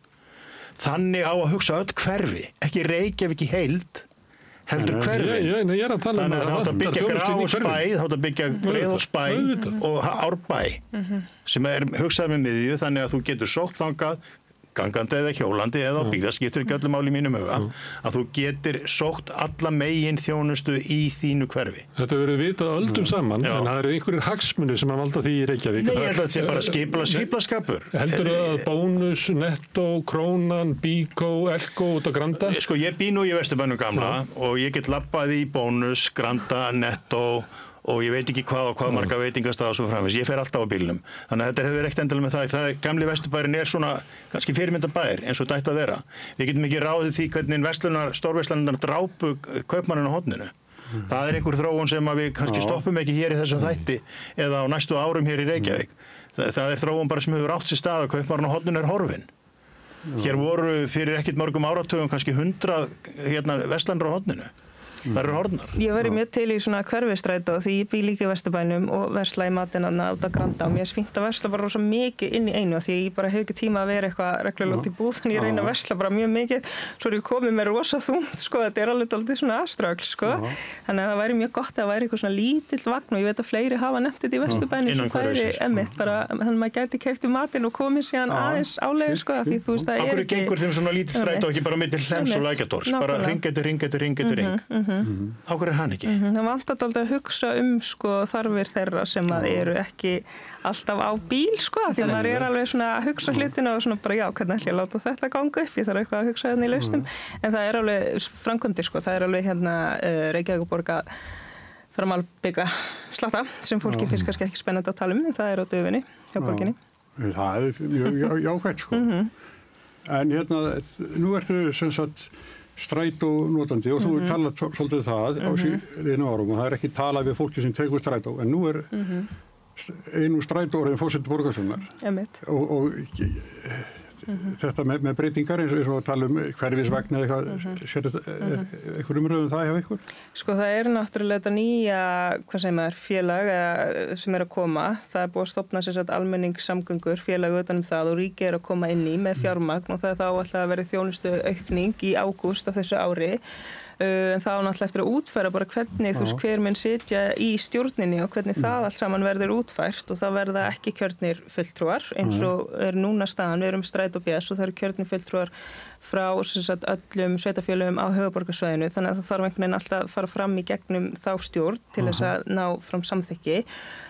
Þannig á að hugsa öll hverfi, ekki Reykjavík í heild, heldur hverfi. Ég er að tala um að það átt að byggja Grafarvogsbæ, það átt að byggja Breiðholtsbæ og Árbæ sem hugsað með miðju þannig að þú getur sótt þangað gangandi eða hjólandi eða á bíl, það skiptir ekki öllum máli í mínum huga, að þú getur sótt alla megin þjónustu í þínu hverfi. Þetta verður vitað öldum saman, en það eru einhverjir hagsmunir sem að valda því í Reykjavík. Nei, ég held að þetta sé bara skipulaskapur. Heldur það að Bónus, Netto, Krónan, Bíkó, Elko út á Granda? Sko, ég bý nú í Vesturbænum gamla og ég get labbað í Bónus, Granda, Netto og ég veit ekki hvað marga veitingastaða og svo framvegis. Ég fer alltaf á bílnum. Þannig að þetta hefur ekkert endilega með það. Gamli Vesturbærin svona kannski fyrirmyndabær eins og þetta ætti að vera. Við getum ekki ráðið því hvernig stórverslanirnar drápu kaupmanninn á horninu. Það einhver þróun sem við kannski stoppum ekki hér í þessum þætti eða á næstu árum hér í Reykjavík. Það þróun bara sem hefur átt sér stað að kaupmanninn á horninu horfinn. Hér voru fyrir ekkert mörgum áratugum kannski 100 verslanir á horninu. Það eru horfnar. Ég væri mjög til í svona hverfistrætó því ég bý líka í Vesturbænum og versla í matinn út á Granda og mér fínt að versla bara rosa mikið inn í einu því ég bara hef ekki tíma að vera eitthvað reglulegt í búð þannig ég reyna að versla bara mjög mikið svo ég komið með rosa þungt þetta alveg aldrei svona aðströgl þannig að það væri mjög gott að það væri eitthvað svona lítill vagn og ég veit að fleiri hafa nefnt þetta í Vesturbænum sem færi emmitt bara þannig að maður gæti keypt matinn og komið síðan aðeins áleiðis því þú veist það ekki. Akkur gengur þeim svona lítill strætó ekki bara milli Hlems og Lækjardals bara hring. Á hverju hann ekki? Það vantar alltaf að hugsa þarfir þeirra sem að eru ekki alltaf á bíl því að maður alveg svona að hugsa hlutina og svona bara já, hvernig ætla ég að láta þetta ganga upp, ég þarf eitthvað að hugsa í lausnum en það alveg framkvæmdir það alveg Reykjavíkurborg að malbika slatta sem fólki finnst kannski ekki spennandi að tala en það á döfinni hjá borginni. Það mjög jákvætt en nú ertu sem sagt strætónotandi og þú talað svolítið það á síðan árum og það ekki talað við fólki sem tekur strætó en nú einu strætó orðin forseti borgarstjórnar og þetta með breytingar eins og að tala hverfisvagn eða eitthvað umröðum það hjá ykkur? Sko það náttúrulega þetta nýja félag sem að koma. Það búið að stofna almenningssamgöngur, félag utan það og ríki að koma inn í með fjármagn og það þá alltaf að vera þjónustu aukning í ágúst af þessu ári en það á náttúrulega eftir að útfæra bara hvernig, þú veist, hver mun sitja í stjórninni og hvernig það allt saman verður útfært og það verða ekki kjörnir fulltrúar eins og núna staðan, við erum Strætó BS og það eru kjörnir fulltrúar frá öllum sveitarfélögum á höfuðborgarsvæðinu, þannig að það þarf einhvern veginn alltaf að fara fram í gegnum þá stjórn til þess að ná fram samþykki.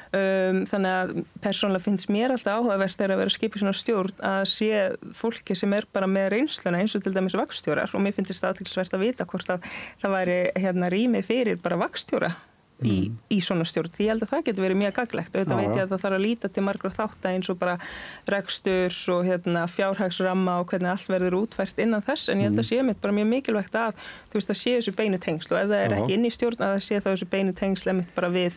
Þannig að persónulega finnst mér alltaf áhugavert að vera skipið svona stjórn að sé fólki sem bara með reynsluna eins og til dæmis vagnstjórar og mér finnst það athyglisvert að vita hvort að það væri rými fyrir bara vagnstjóra í svona stjórn. Því ég held að það getur verið mjög gagnlegt og þetta veit ég að það þarf að líta til margra þátta eins og bara reksturs og fjárhagsramma og hvernig allt verður útfært innan þess en ég held að sé mitt bara mjög mikilvægt að þú veist að sé þessu beinu tengsl og ef það ekki inn í stjórn að það sé þá þessu beinu tengsl einmitt bara við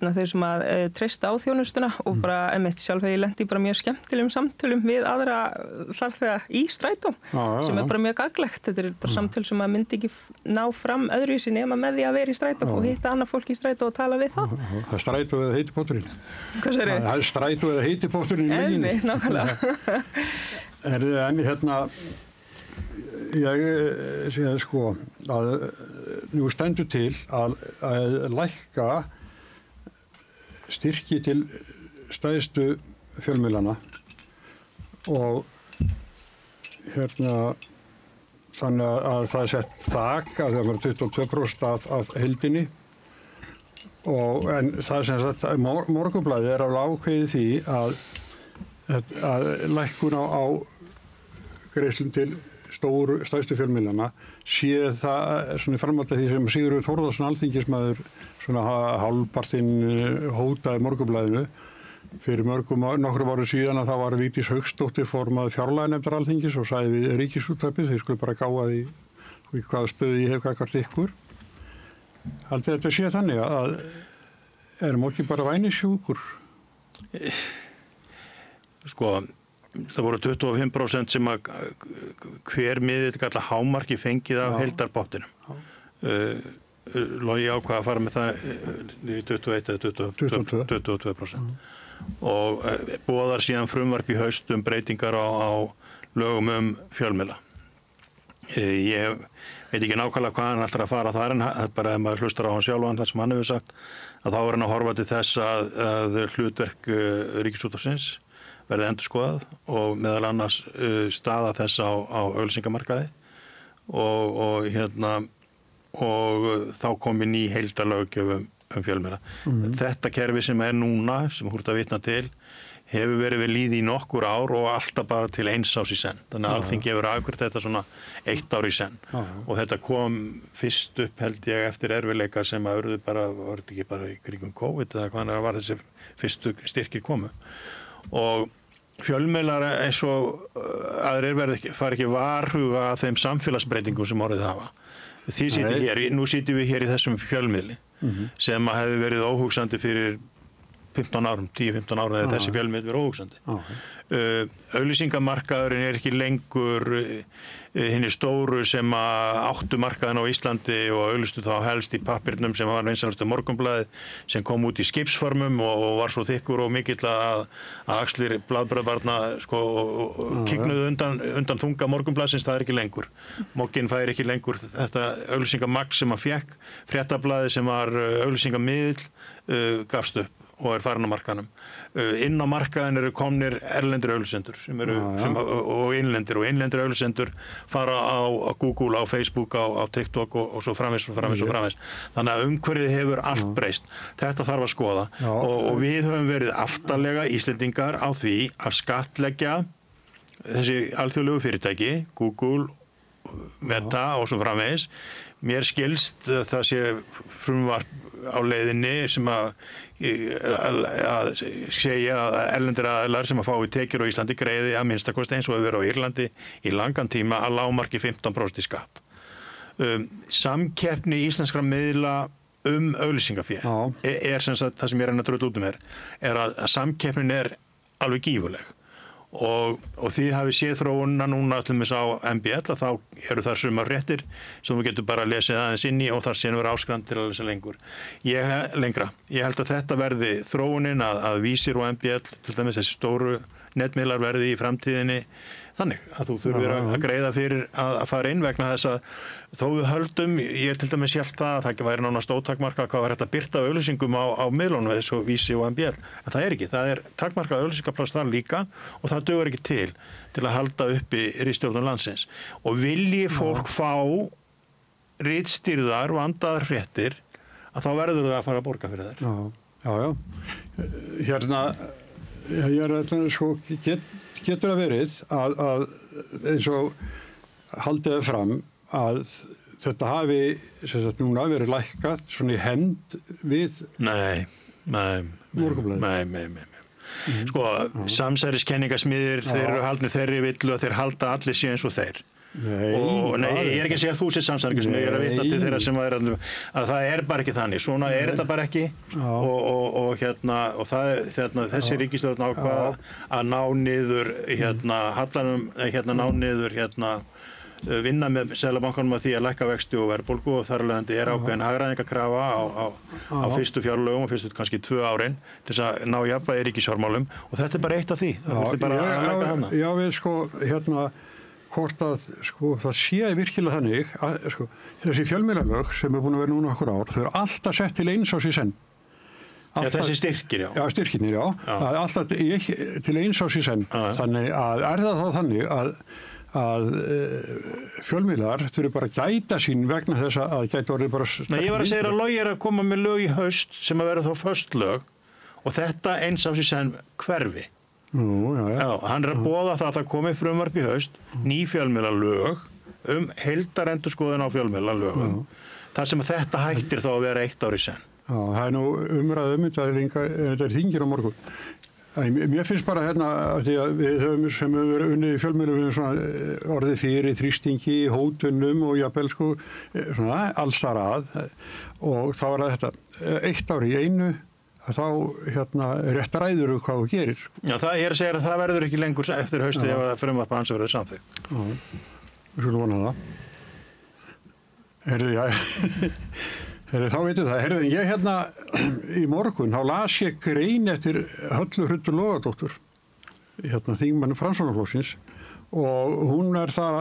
þau sem að treysta á þjónustuna og bara einmitt sjálf hef ég lent í bara mjög skemmtilegum samtölum við aðra farþega í Strætó sem bara mjög gagnlegt. Þetta bara samtöl sem að myndi ekki ná fram öðruvísi nema með því að vera í Strætó og hitta annað fólk í Strætó og tala við það. Það er Strætó eða heitipotturinn. Hvað segir þið? Það er Strætó eða heitipotturinn í meginni. Nákvæmlega. En ég sé sko að nú stendur til að lækka styrki til stærstu fjölmiðlana og þannig að það er sett þak að það var 22% af heildinni en það sem sagt Morgunblaðið alveg ákveðið því að lækkun á greiðslum til stærstu fjölmiðlana sé það svona framhald af því sem Sigurður Þórðarson alþingismaður svona hálfpartinn hótaði Morgunblaðinu fyrir nokkrum árum síðan að það var Vigdís Hauksdóttir formaður fjárlaganefndar Alþingis og sagði við Ríkisútvarpið þeir skulle bara gáa því í hvaða stöðu ég hef gagnvart ykkur. Haldið þetta sé þannig að erum ekki bara vænisjúkur? Sko, það voru 25% sem að hver miðill galla hámarki fengið af heildarpottinum. Logi ákvað að fara með það í 21 eða 22%. Og boðar síðan frumvarp í haust breytingar á lögum fjölmiðla. Ég veit ekki nákvæmlega hvað hann ætlar að fara þar en bara ef maður hlustar á hann sjálfan það sem hann hefur sagt að þá er hann að horfa til þess að hlutverk Ríkisútvarpsins verði endurskoðað og meðal annars staða þess á auglýsingamarkaði og þá komi ný heildarlöggjöf fjölmiðla. Þetta kerfi sem núna, sem þú ert að vitna til, hefur verið við lýði í nokkur ár og alltaf bara til 1 árs í senn. Þannig að Alþingi hefur afgreitt þetta svona 1 ár í senn. Og þetta kom fyrst upp held ég eftir erfiðleika sem að urðu bara, var þetta ekki bara í kringum COVID eða hvaðan var þessi fyrstu styrkir komu. Og fjölmiðlar eins og aðrir fara ekki varhuga að þeim samfélagsbreytingum sem orðið hafa. Nú sitjum við hér í þessum fjölmiðli sem að hefði verið óhugsandi fyrir 10-15 árum eða þessi fjölmiðl verið óhugsandi. Auglýsingamarkaðurinn er ekki lengur hinni stóru sem áttu markaðinn á Íslandi og auglýstu þá helst í pappírnum sem var vinsælasti Morgunblaðið sem kom út í skipsformum og var svo þykkur og mikill að axlir blaðbröðbarna kiknuðu undan þunga Morgunblaðsins, það er ekki lengur. Mokkinn fær ekki lengur þetta auglýsingamagn sem hann fékk, Fréttablaðið sem var auglýsingammiðill gafst upp og er farin á markaðnum. Inn á markaðin eru komnir erlendir auglýsendur og innlendir auglýsendur fara á Google, á Facebook, á TikTok og svo framvegis. Þannig að umhverfið hefur allt breyst. Þetta þarf að skoða og við höfum verið aftarlega Íslendingar á því að skattleggja þessi alþjóðlegu fyrirtæki, Google, Meta og svo framvegis. Mér skilst það sé frumvarp á leiðinni sem að segja að erlendir aðilar sem að fá í tekjur á Íslandi greiði að minnstakosti eins og hefur verið á Írlandi í langan tíma að lágmarki 15% í skatt. Samkeppni íslenskra miðla auglýsingafé er sem sagt það sem ég reyna að drulla út er að samkeppnin er alveg gífurleg. Og því hafi séð þróunina núna til þess á MBL að þá eru þar sumar fréttir sem þú getur bara að lesa aðeins inn í og þar síðan vera áskrifandi til að lesa lengra. Ég held að þetta verði þróunin að Vísir og MBL, til dæmis þessi stóru netmiðlar verði í framtíðinni þannig að þú þurfir að greiða fyrir að fara inn vegna þess að þó við höldum, ég til dæmis hélt að það væri nánast ótakmarkað hvað var hægt að birta auglýsingum á miðlunum eins og Vísi og MBL, en það ekki, það er takmarkað auglýsingapláss þar líka og það dugar ekki til að halda uppi ritstjórnum landsins og vilji fólk fá ritstýrðar vandaðar fréttir að þá verður það að fara að borga fyrir þær. Já. Hérna, ég er sko, getur það verið að eins og haldið fram að þetta hafi sem sagt núna verið lækkað svona í hend við Morgunblaðið. Sko, samsæriskenningasmiðir þeir eru haldnir þeirri villu að þeir halda allir sé eins og þeir. Nei, ég er ekki að segja að þú sé samsæriskenningasmiðir, ég er að vita til þeirra sem að það er bara ekki þannig, svona er þetta bara ekki og þessi ríkisstjórn ákvað að ná niður hallanum, ná niður vinna með Seðlabankanum að því að lækka vexti og verðbólgu og þar af leiðandi er ákveðin hagræðingarkrafa á fyrstu fjárlögum og fyrstu kannski 2 árin til þess að ná jafnvægi í ríkisfjármálum og þetta er bara eitt af því. Það þurfti bara að lækka hana. Já, við sko, hvort að sko, það sé virkilega þannig að sko, þessi fjölmiðlalög sem er búin að vera núna okkur ár, þau eru alltaf sett til eins ás í senn. Þessi styrkir, já. Já, styrkirnir, já. Alltaf til eins ás í senn. Þannig að það þannig að fjölmiðlar þurfi bara að gæta sín vegna þess að gæta orðið bara... Nei, ég var að segja að Logi er að koma með lög í haust sem að vera þá föst lög og þetta eins ás í senn hverfi. Já, hann er að boða það komi frumvarp í haust, ný fjölmiðlalög heildarendurskoðun á fjölmiðlalögum. Þar sem að þetta hættir þá að vera 1 ár í senn. Já, það er nú umræðum, þetta er þingir á morgun. Mér finnst bara að því að við höfum sem hefur verið unnið í fjölmiðlum við svona orðið fyrir þrýstingi, hótunum og jafnvel sko svona alls þar að og þá er þetta 1 ár í einu að þá rétt ræður hvað þú gerir. Já, það er að segja að það verður ekki lengur eftir haustið ef að frumvarp hans verður samþykkt. Já, við skulum vona það. Þá veitum það, ég í morgun, þá las ég grein eftir Höllu Hruttur Logadóttur, þingmann Framsóknarflokksins og hún er það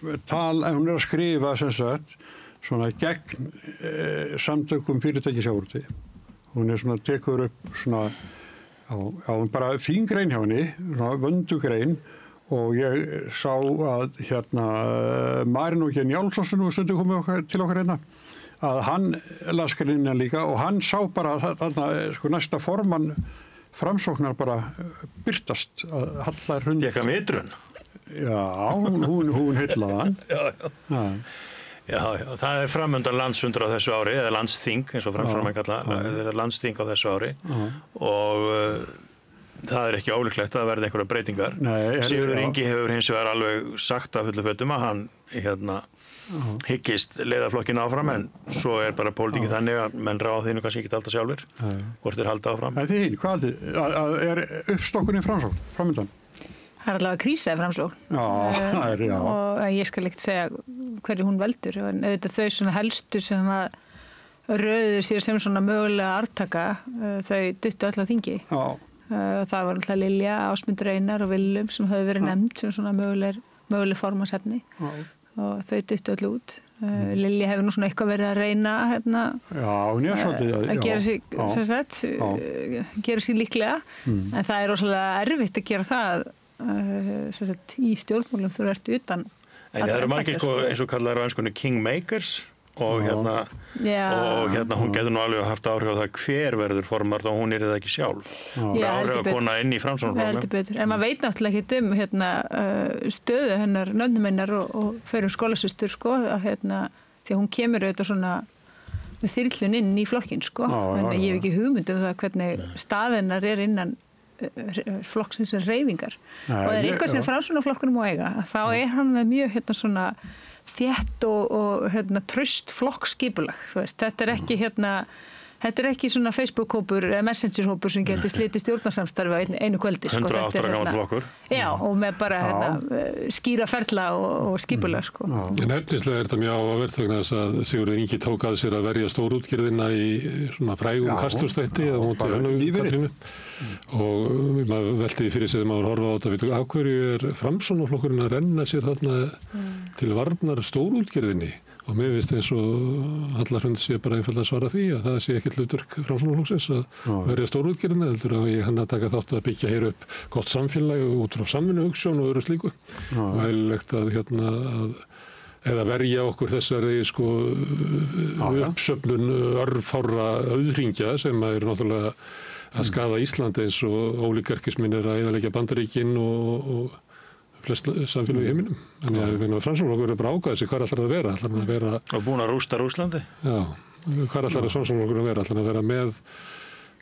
hún er að skrifa sem sagt, svona gegn samtökum fyrirtæki sjávarútvegi. Hún er svona, tekur upp svona, hún bara fín grein hjá henni, svona vöndu grein og ég sá að Marin og Gen Jálsson stundu komið til okkar að hann las greinina líka og hann sá bara þarna sko næsta formann Framsóknar bara birtast að Hallar Hund. Gekka mitrun. Já, hún heillaði hann. Já, það er framundan landsfundur á þessu ári eða landsþing eins og Framsóknar kalla, það er landsþing á þessu ári og það er ekki ólíklegt að verði einhverja breytingar. Sigurður Ingi hefur hins vegar alveg sagt af fullu fötum að hann hyggist leiða flokkinn áfram en svo er bara pólitíkin þannig að menn ráða þínu kannski ekki alltaf sjálfur hvort þeir halda áfram. Það er hvað haldið? Er uppstokkurinn Framsókn framöndan? Það er allavega krísa í Framsókn. Já. Og ég skal ekkert segja hverju hún veldur en auðvitað þau svona helstu sem að röðu sér sem svona mögulega arftaka þau duttu öll á þingi. Já. Það var alltaf Lilja, Ásmundur Einar og Willum sem höfðu verið nefnd sem svona möguleg formansefni og þau duttu öll út. Lilja hefur nú svona eitthvað verið að reyna að gera sig líklega en það er rosalega erfitt að gera það í stjórnmálum þú ert utan. En það eru margir eins og kallar á enskunni kingmakers og hún getur nú alveg haft áhrif á það hver verður formar þá hún er það ekki sjálf. Það er áhrif að kona inn í Framsóknarflokknum. En maður veit náttúrulega ekki stöðu hennar nöfnuminnar og fyrir skólasystur sko því að hún kemur auðvitað svona með þyrlun inn í flokkinn sko en ég hef ekki hugmynd það hvernig staðinnar er innan flokksins hreyfingar og það er eitthvað sem Framsóknarflokkurinn má eiga þá er hann með mjög svona þétt og traust flokkskipulag þetta er ekki þetta þetta er ekki svona Facebook-hópur eða Messenger-hópur sem getur slitið stjórnarsamstarfi á einu kvöldi. 108 ára gamall flokkur. Já, og með bara skýra ferla og skipulag, sko. En efnislega þetta mjög áhugavert vegna þess að Sigurður Ingi tók að sér að verja stórútgerðina í svona frægum kastljósþætti á móti Hönnu og maður veltiði fyrir sig þegar maður horfa á þetta, af hverju Framsóknarflokkurinn að renna sér þarna til varnar stórútgerðinni og mér finnst eins og Halla Hrund sé bara einfalda að svara því að það sé ekkert hlutverk Framsóknarflokksins að verja stórútgerðina, heldur að hann að taka þátt að byggja hér upp gott samfélag út frá samvinnuhugsjón og öðru slíku og eðlilegt að eða verja okkur þessari uppsöfnun örfárra auðhringja sem náttúrulega að skaða Ísland eins og ólíkarkismin að eyðileggja Bandaríkin og flest samfélag í heiminum. Þannig að Framsóknarflokkur bara ákvæði sig hvað ætlar að vera. Ætlar að vera og búin að rústa Rússlandi? Já, hvað ætlar Framsóknarflokkur að vera? Ætlar að vera með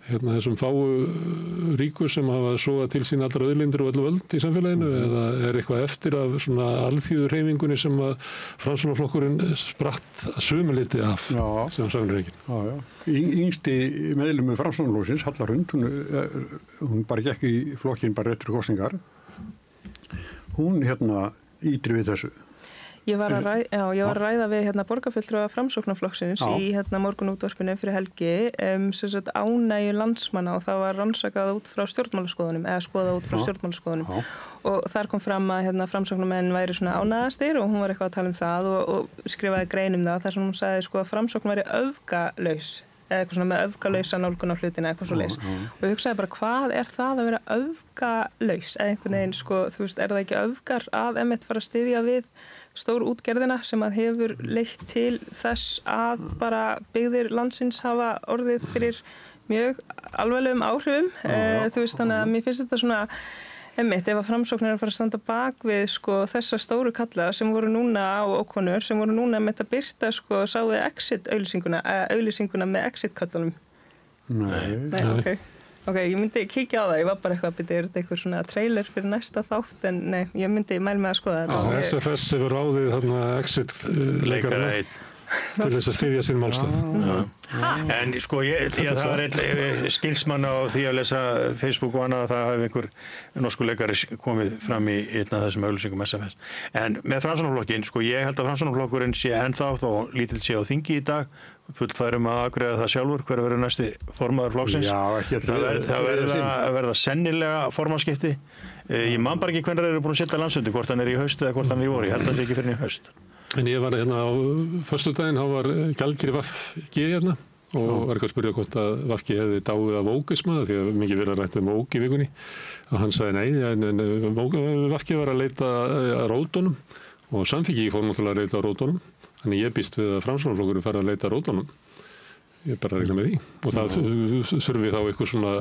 þessum fáu ríku sem hafa sogað til sín allra auðlindir og öllu völd í samfélaginu eða eitthvað eftir af svona alþýðuhreyfingunni sem að Framsóknarflokkurinn spratt að sumu liti af sem samfélagin. Yngsti meðlum með Framsóknarflokksins, Halla Hrund, hún bara gekk í flokkin bara rétt fyrir kosningar. Hún ýtir við þessu. Ég var að ræða við borgarfulltrúa Framsóknarflokksins í morgunútvarpinu fyrir helgi ánægju landsmanna og það var rannsakað út frá stjórnmálaskoðunum eða skoðað út frá stjórnmálaskoðunum og þar kom fram að Framsóknarmenn væri svona ánægðastir og hún var eitthvað að tala um það og skrifaði grein um það þar sem hún sagði að Framsókn væri öfgalaus eða eitthvað svona með öfgalausa nálgun á hlutina eitthvað svo leys og ég hugsaði bara hvað er það að vera öfgalaus eða einhvern veginn þú veist er það ekki öfgar að einmitt fara að styðja við stór útgerðina sem að hefur leitt til þess að bara byggðir landsins hafa orðið fyrir mjög alvarlegum áhrifum þú veist þannig að mér finnst þetta svona einmitt ef að Framsókn er að fara að standa bak við þessa stóru kalla sem voru núna á ókonur sem voru núna með að birta sáu exit auglýsinguna með exit kallunum. Nei, ok, ég myndi kíkja á það, ég var bara eitthvað er þetta eitthvað svona trailer fyrir næsta þátt en nei, ég myndi mæla með að skoða þetta. SFS hefur ráðið þarna exit leikara til þess að styðja sinn málstað. En það skilsmann á því að lesa Facebook og annað að það hefur einhver norsku leikari komið fram í einn af þessum auglýsingum SFS. En með Framsóknarflokkinn, ég held að Framsóknarflokkurinn sé ennþá þó lítill sé á þingi í dag fullfærum að afgreiða það sjálfur hver verður næsti formaður flokksins. Það verða sennilega formaðskipti. Ég man bara ekki hvernig eru búin að setja landsfundi, hvort hann í haust eða hvort hann í vor. Ég held að það sé ekki fyrir í haust. En ég var á föstudaginn, þá var gjaldkeri VG og var ekki að spyrja hvort að VG hefði dáið af ógisma því að mikið verið að rætta óg í vikunni og hann sagði nei, en VG var að leita að rótunum og Samfylking fór náttúrulega að leita að rótunum. Þannig ég býst við að Framsóknarflokkurinn fara að leita að rótunum. Ég bara regla með því. Og það þurfi þá eitthvað svona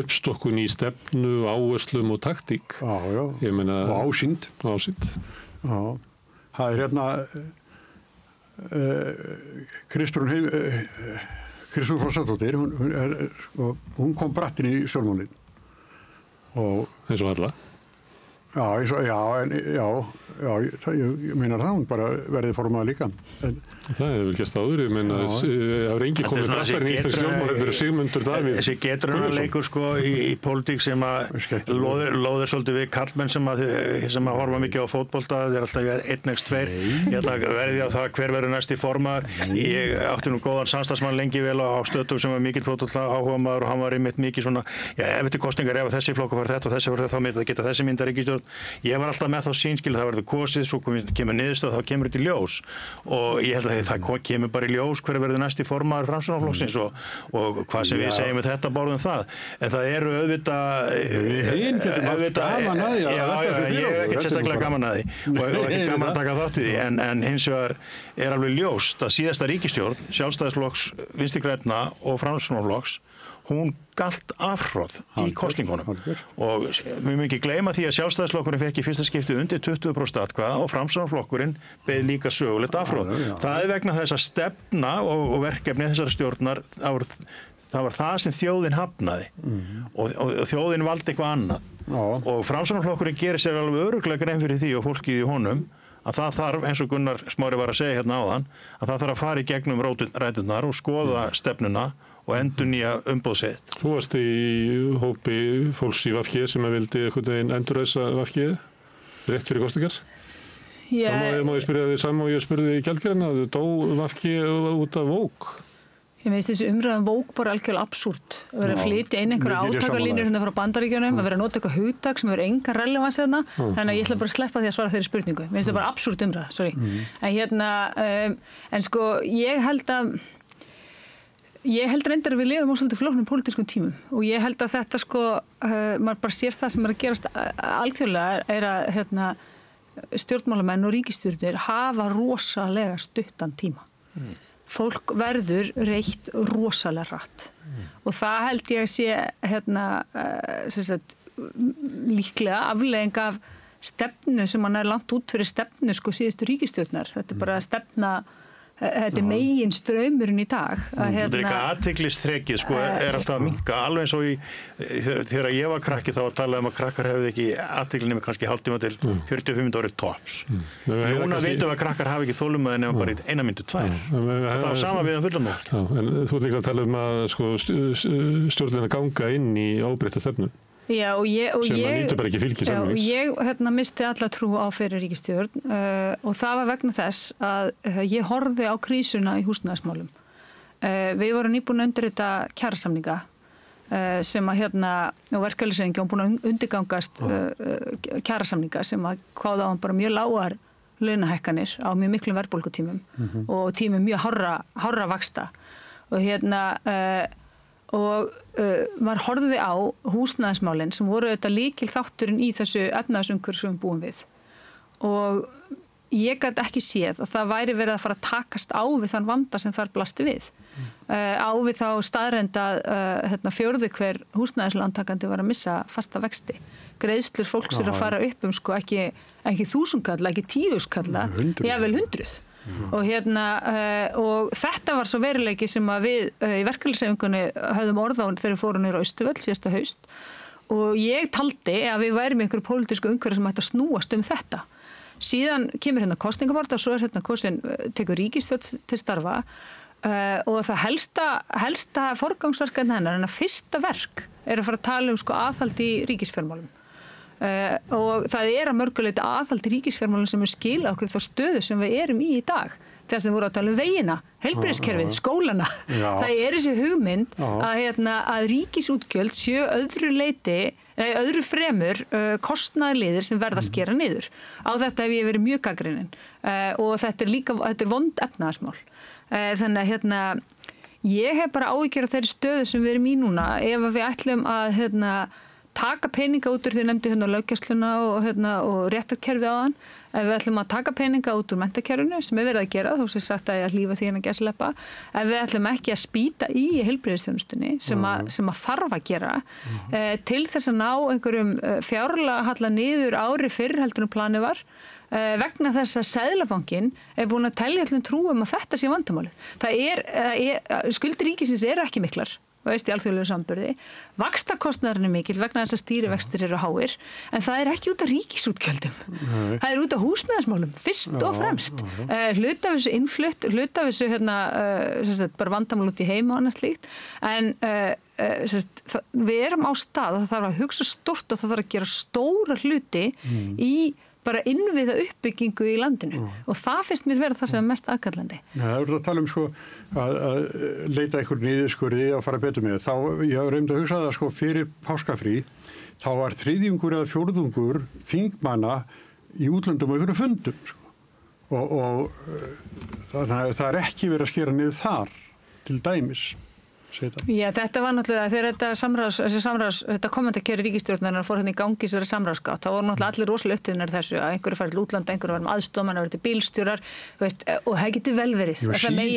uppstokkun í stefnu, áherslum og taktík. Ég meina, og ásýnd. Já. Það Kristrún Frostadóttir, hún kom bratt inn í stjórnmálin. Eins og alla. Ég meina það, hún bara verði formaður líka. Það hefur vel gert áður, ég meina það er engin komið brattar í íslensk stjórnmál, þetta er Sigmundur Davíð. Þessi getrunarleikur í pólitík sem að lóðir svolítið við karlmenn sem að horfa mikið á fótbolta, það er alltaf 1x2. Ég ætla að verði á það hver verður næsti formaður. Ég átti nú góðan samstarfsmann lengi vel á Stöðtug sem var mikill fótbolta áhugamaður og hann var einmitt mikið svona, ef þetta kosningar ef þessi flokkur var þetta og þessi var þetta, þá myndi það geta þessi mynda ríkisstjórn. Ég var alltaf með þá sýnskil, það verður kosið, svo kemur niðurstöð, þá kemur þetta í ljós og ég held að það kemur bara í ljós hver verður næsti formaður Framsóknarflokksins og hvað sem við segjum við þetta borðum það. En það eru auðvitað ég er ekkert sérstaklega gaman að því og ekki gaman að taka þátt í því en hins vegar er alveg ljóst að síðasta ríkisstjórn, Sjálfstæðisflokks, Vinstri grænna og Framsóknarflokks hún galt afhroð í kosningunum og við mögum ekki gleyma því að Sjálfstæðisflokkurinn fekk í fyrsta skipti undir 20% atkvæða og Framsóknarflokkurinn beið líka sögulegt afhroð. Það er vegna þess að stefna og verkefni þessara stjórnar það var það sem þjóðin hafnaði og þjóðin valdi eitthvað annað og Framsóknarflokkurinn gerir sér alveg örugglega grein fyrir því og fólkið í honum að það þarf, eins og Gunnar Smári var að segja hérna áðan, að það þarf að fara í gegnum ræturnar og skoða stefnuna og endurnýja umboðsitt. Þú varst í hópi fólks í VG sem að vildi einhvern veginn endurreisa VG rétt fyrir kosningar. Það má ég spyrja þig saman og ég spurði í gjaldgerðina, dó VG út af Vók? Ég veist þessi umræðan Vók bara algjörlega absúrt. Að vera að flytja inn einhverja átakalínur hérna frá Bandaríkjunum, að vera að nota eitthvað hugtak sem hefur engan relevans hérna. Þannig að ég ætla bara að sleppa því að svara þeirri spurningu. Mér finnst það bara absúrt umræða, sorry. En sko, ég held reyndar að við lifum á svolítið flóknum pólitískum tímum og ég held að þetta sko, maður bara sér það sem að gerast algjörlega að stjórnmálamenn og ríkisstjórnir hafa rosalega stuttan tíma. Fólk verður reitt rosalega hratt og það held ég að sé líklega afleiðing af stefnu sem hann langt út fyrir stefnu sko síðustu ríkisstjórnar. Þetta bara stefna, þetta megin straumurinn í dag. Þetta eitthvað athyglisþrekið sko, alltaf að minnka, alveg eins og þegar ég var krakki þá talaði að krakkar hefði ekki athygli nema kannski hálftíma til 45 mínútur tops. Núna veitum við að krakkar hafi ekki þolinmæði nema bara í 1 mínútu 2. Það var sama við fullanmál. En þú ert líka að tala að sko, stjórnina ganga inn í óbreytta stefnu. Já, og ég bara ekki fylgi samnings. Ég misti alla trú á fyrir ríkisstjórn og það var vegna þess að ég horfði á krísuna í húsnæðismálum. Við vorum nýbúin að undirrita kjarasamninga sem að og verkalýðshreyfingin var búin að undirgangast kjarasamninga sem að kváðu á hann bara mjög lágar launahækkanir á mjög miklum verðbólgutímum og tímum mjög hárra vaxta og og maður horfði á húsnæðismálin sem voru þetta lykil þátturinn í þessu efnahagsumhverfi sem við búum við og ég gat ekki séð að það væri verið að fara að takast á við þann vanda sem þar blasti við á við þá staðreynd að fjórði hver húsnæðislántakandi var að missa fasta vexti. Greiðslur fólks að fara upp sko ekki 1000 kalla, ekki 10.000 kalla, jafnvel 100. Og og þetta var svo veruleiki sem að við í verkalýðshreyfingunni höfðum orð á þegar við fórum niður á Austurvöll síðasta haust og ég taldi að við værum í einhverju pólitísku umhverfi sem ætti að snúast þetta. Síðan kemur kosningabaráttu og svo kosin tekur ríkisstjórn til starfa og það helsta forgangsverkefni hennar en að fyrsta verk að fara að tala sko aðhald í ríkisfjármálum. Og það að mörguleyti aðhald í ríkisfjármálum sem skila okkur þá stöðu sem við erum í dag. Þegar sem við vorum að tala vegina, heilbrigðiskerfið, skólana. Það þessi hugmynd að ríkisútgjöld séu öðru fremur kostnaðarliðir sem verða að skera niður. Á þetta hef ég verið mjög gagnrýnin og þetta er vond efnahagsmál. Þannig að ég hef bara áhyggjur af þeirri stöðu sem við erum í núna ef við ætlum að taka peninga út úr því nefndi löggæsluna og réttarkerfið á hann. Ef við ætlum að taka peninga út úr menntakerfinu sem verið að gera, þá sem sagt að hlífa því gæsleppa. Ef við ætlum ekki að spýta í heilbrigðisþjónustunni sem að þarf að gera til þess að ná einhverjum fjárlega halla niður ári fyrr heldur en planið var vegna þess að Seðlabankinn búin að telja öllum trúum að þetta sé vandamálið. Skuldir ríkisins eru ekki miklar. Í alþjóðlegu samburði. Vaxtakostnaðurinn mikill vegna þess að stýrivextir eru háir, en það ekki út af ríkisútgjöldum. Það út af húsnæðismálum, fyrst og fremst. Hluta af þessu innflutt, hluta af þessu bara vandamál út í heim og annað slíkt, en við erum á stað og það þarf að hugsa stórt og það þarf að gera stóra hluti í bara innviða uppbyggingu í landinu og það finnst mér verið það sem mest aðkallandi. Það er að tala sko að leita einhver niðurskurði og fara betur með. Þá ég reyndi að hugsa það sko fyrir páskafrí þá var 3. eða 4. þingmanna í útlöndum og einhverju fundum sko. Og það ekki verið að skera niður þar til dæmis. Já, þetta var náttúrulega þegar þetta komendakeri ríkisstjórnarinnar fór í gangi sér samráðsgátt, þá voru náttúrulega allir rosalega upptöðunar þessu að einhverju farið til útlanda, einhverju var með aðstoðmenn, verið til bílstjórar, og það getur vel verið. Það sem er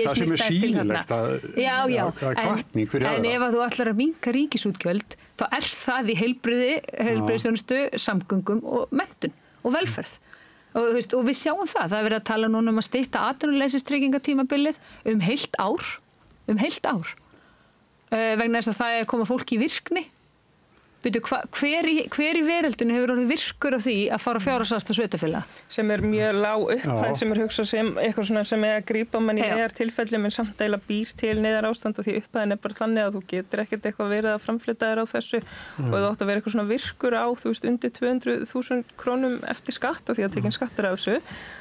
sýnilegt að hvatning fyrir aðra. En ef þú ætlar að minnka ríkisútgjöld, þá það í heilbrigðisþjónustu, samgöngum og menntun og velferð. Og við sjáum það er verið að tala núna að stytta atvinnuleysistryggingatímabilið heilt ár. Vegna þess að það koma fólk í virkni Byrju, hver í veröldinu hefur orðið virkur af því að fara fjárhagsaðstoð sveitarfélaga? Sem mjög lág upphæð, sem hugsað sem eitthvað svona sem að grípa mann í neyðar tilfelli, menn samt eiginlega býr til neyðar ástand og því upphæðin bara þannig að þú getur ekkert eitthvað verið að framflytta þér á þessu og þú átt að vera eitthvað svona virkur á, þú veist, undir 200.000 krónum eftir skatt af því að tekinn skattur af þessu,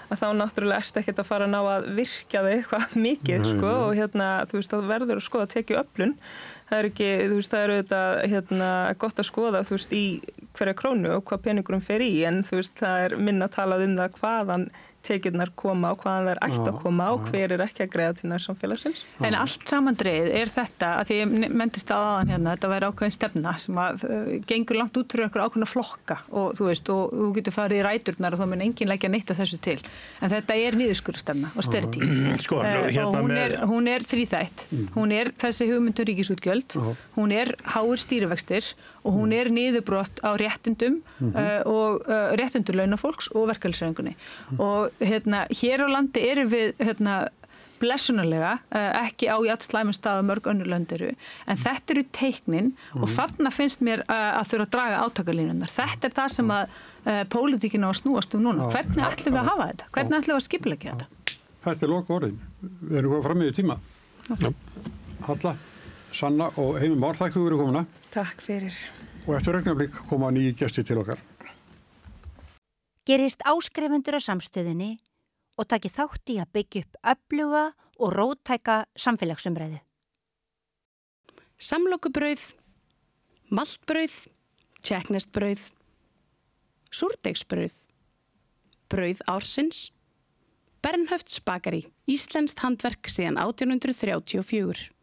að þá náttúrulega ertu ekkert að fara að ná að virkja þig eitthvað mikið, sko, og þú veist, það verður að skoða tekjuöflun. Það ekki, þú veist, það auðvitað gott að skoða, þú veist, í hverja krónu og hvað peningurum fer í, en þú veist, það minna talað það hvaðan tekjurnar koma og hvaðan þær ætti að koma og hver ekki að greiða til nærsamfélagsins. En allt samandreið þetta, að því ég mentist aðan hérna, þetta væri ákveðin stefna sem að gengur langt út fyrir einhver ákveðna flokka og þú veist, og þú getur farið í ræturnar og þá mun enginn leggja neitt af þessu til. En þetta niðurskurðarstefna og sterti. Sko, og hún þríþætt. Hún þessi hugmynd ríkisútgjöld, hún háir stýrivextir og hún niðurbrot á réttindum og réttindur launafólks og verkalýðshreyfingunni. Og hér á landi erum við blessunarlega ekki á jafn slæmum stað mörg önnur lönd eru, en þetta eru teiknin og þarna finnst mér að þurfa að draga átakalínurnar. Þetta það sem að pólitíkin á að snúast núna. Hvernig ætlum við að hafa þetta? Hvernig ætlum við að skipuleggja þetta? Þetta lokaorðin. Við erum komið fram í tíma. Halla, Sanna og Heimir Már, þakka fyrir komuna. Takk fyrir. Og eftir augnablik koma nýjir gestir til okkar. Gerist áskrifendur á Samstöðinni og taki þátt í að byggja upp öfluga og róttæka samfélagsumræðu. Samlokubrauð, maltbrauð, tékkneskt-brauð, súrdeigsbrauð, brauð ársins, Bernhöfts bakari, íslenskt handverk síðan 1834.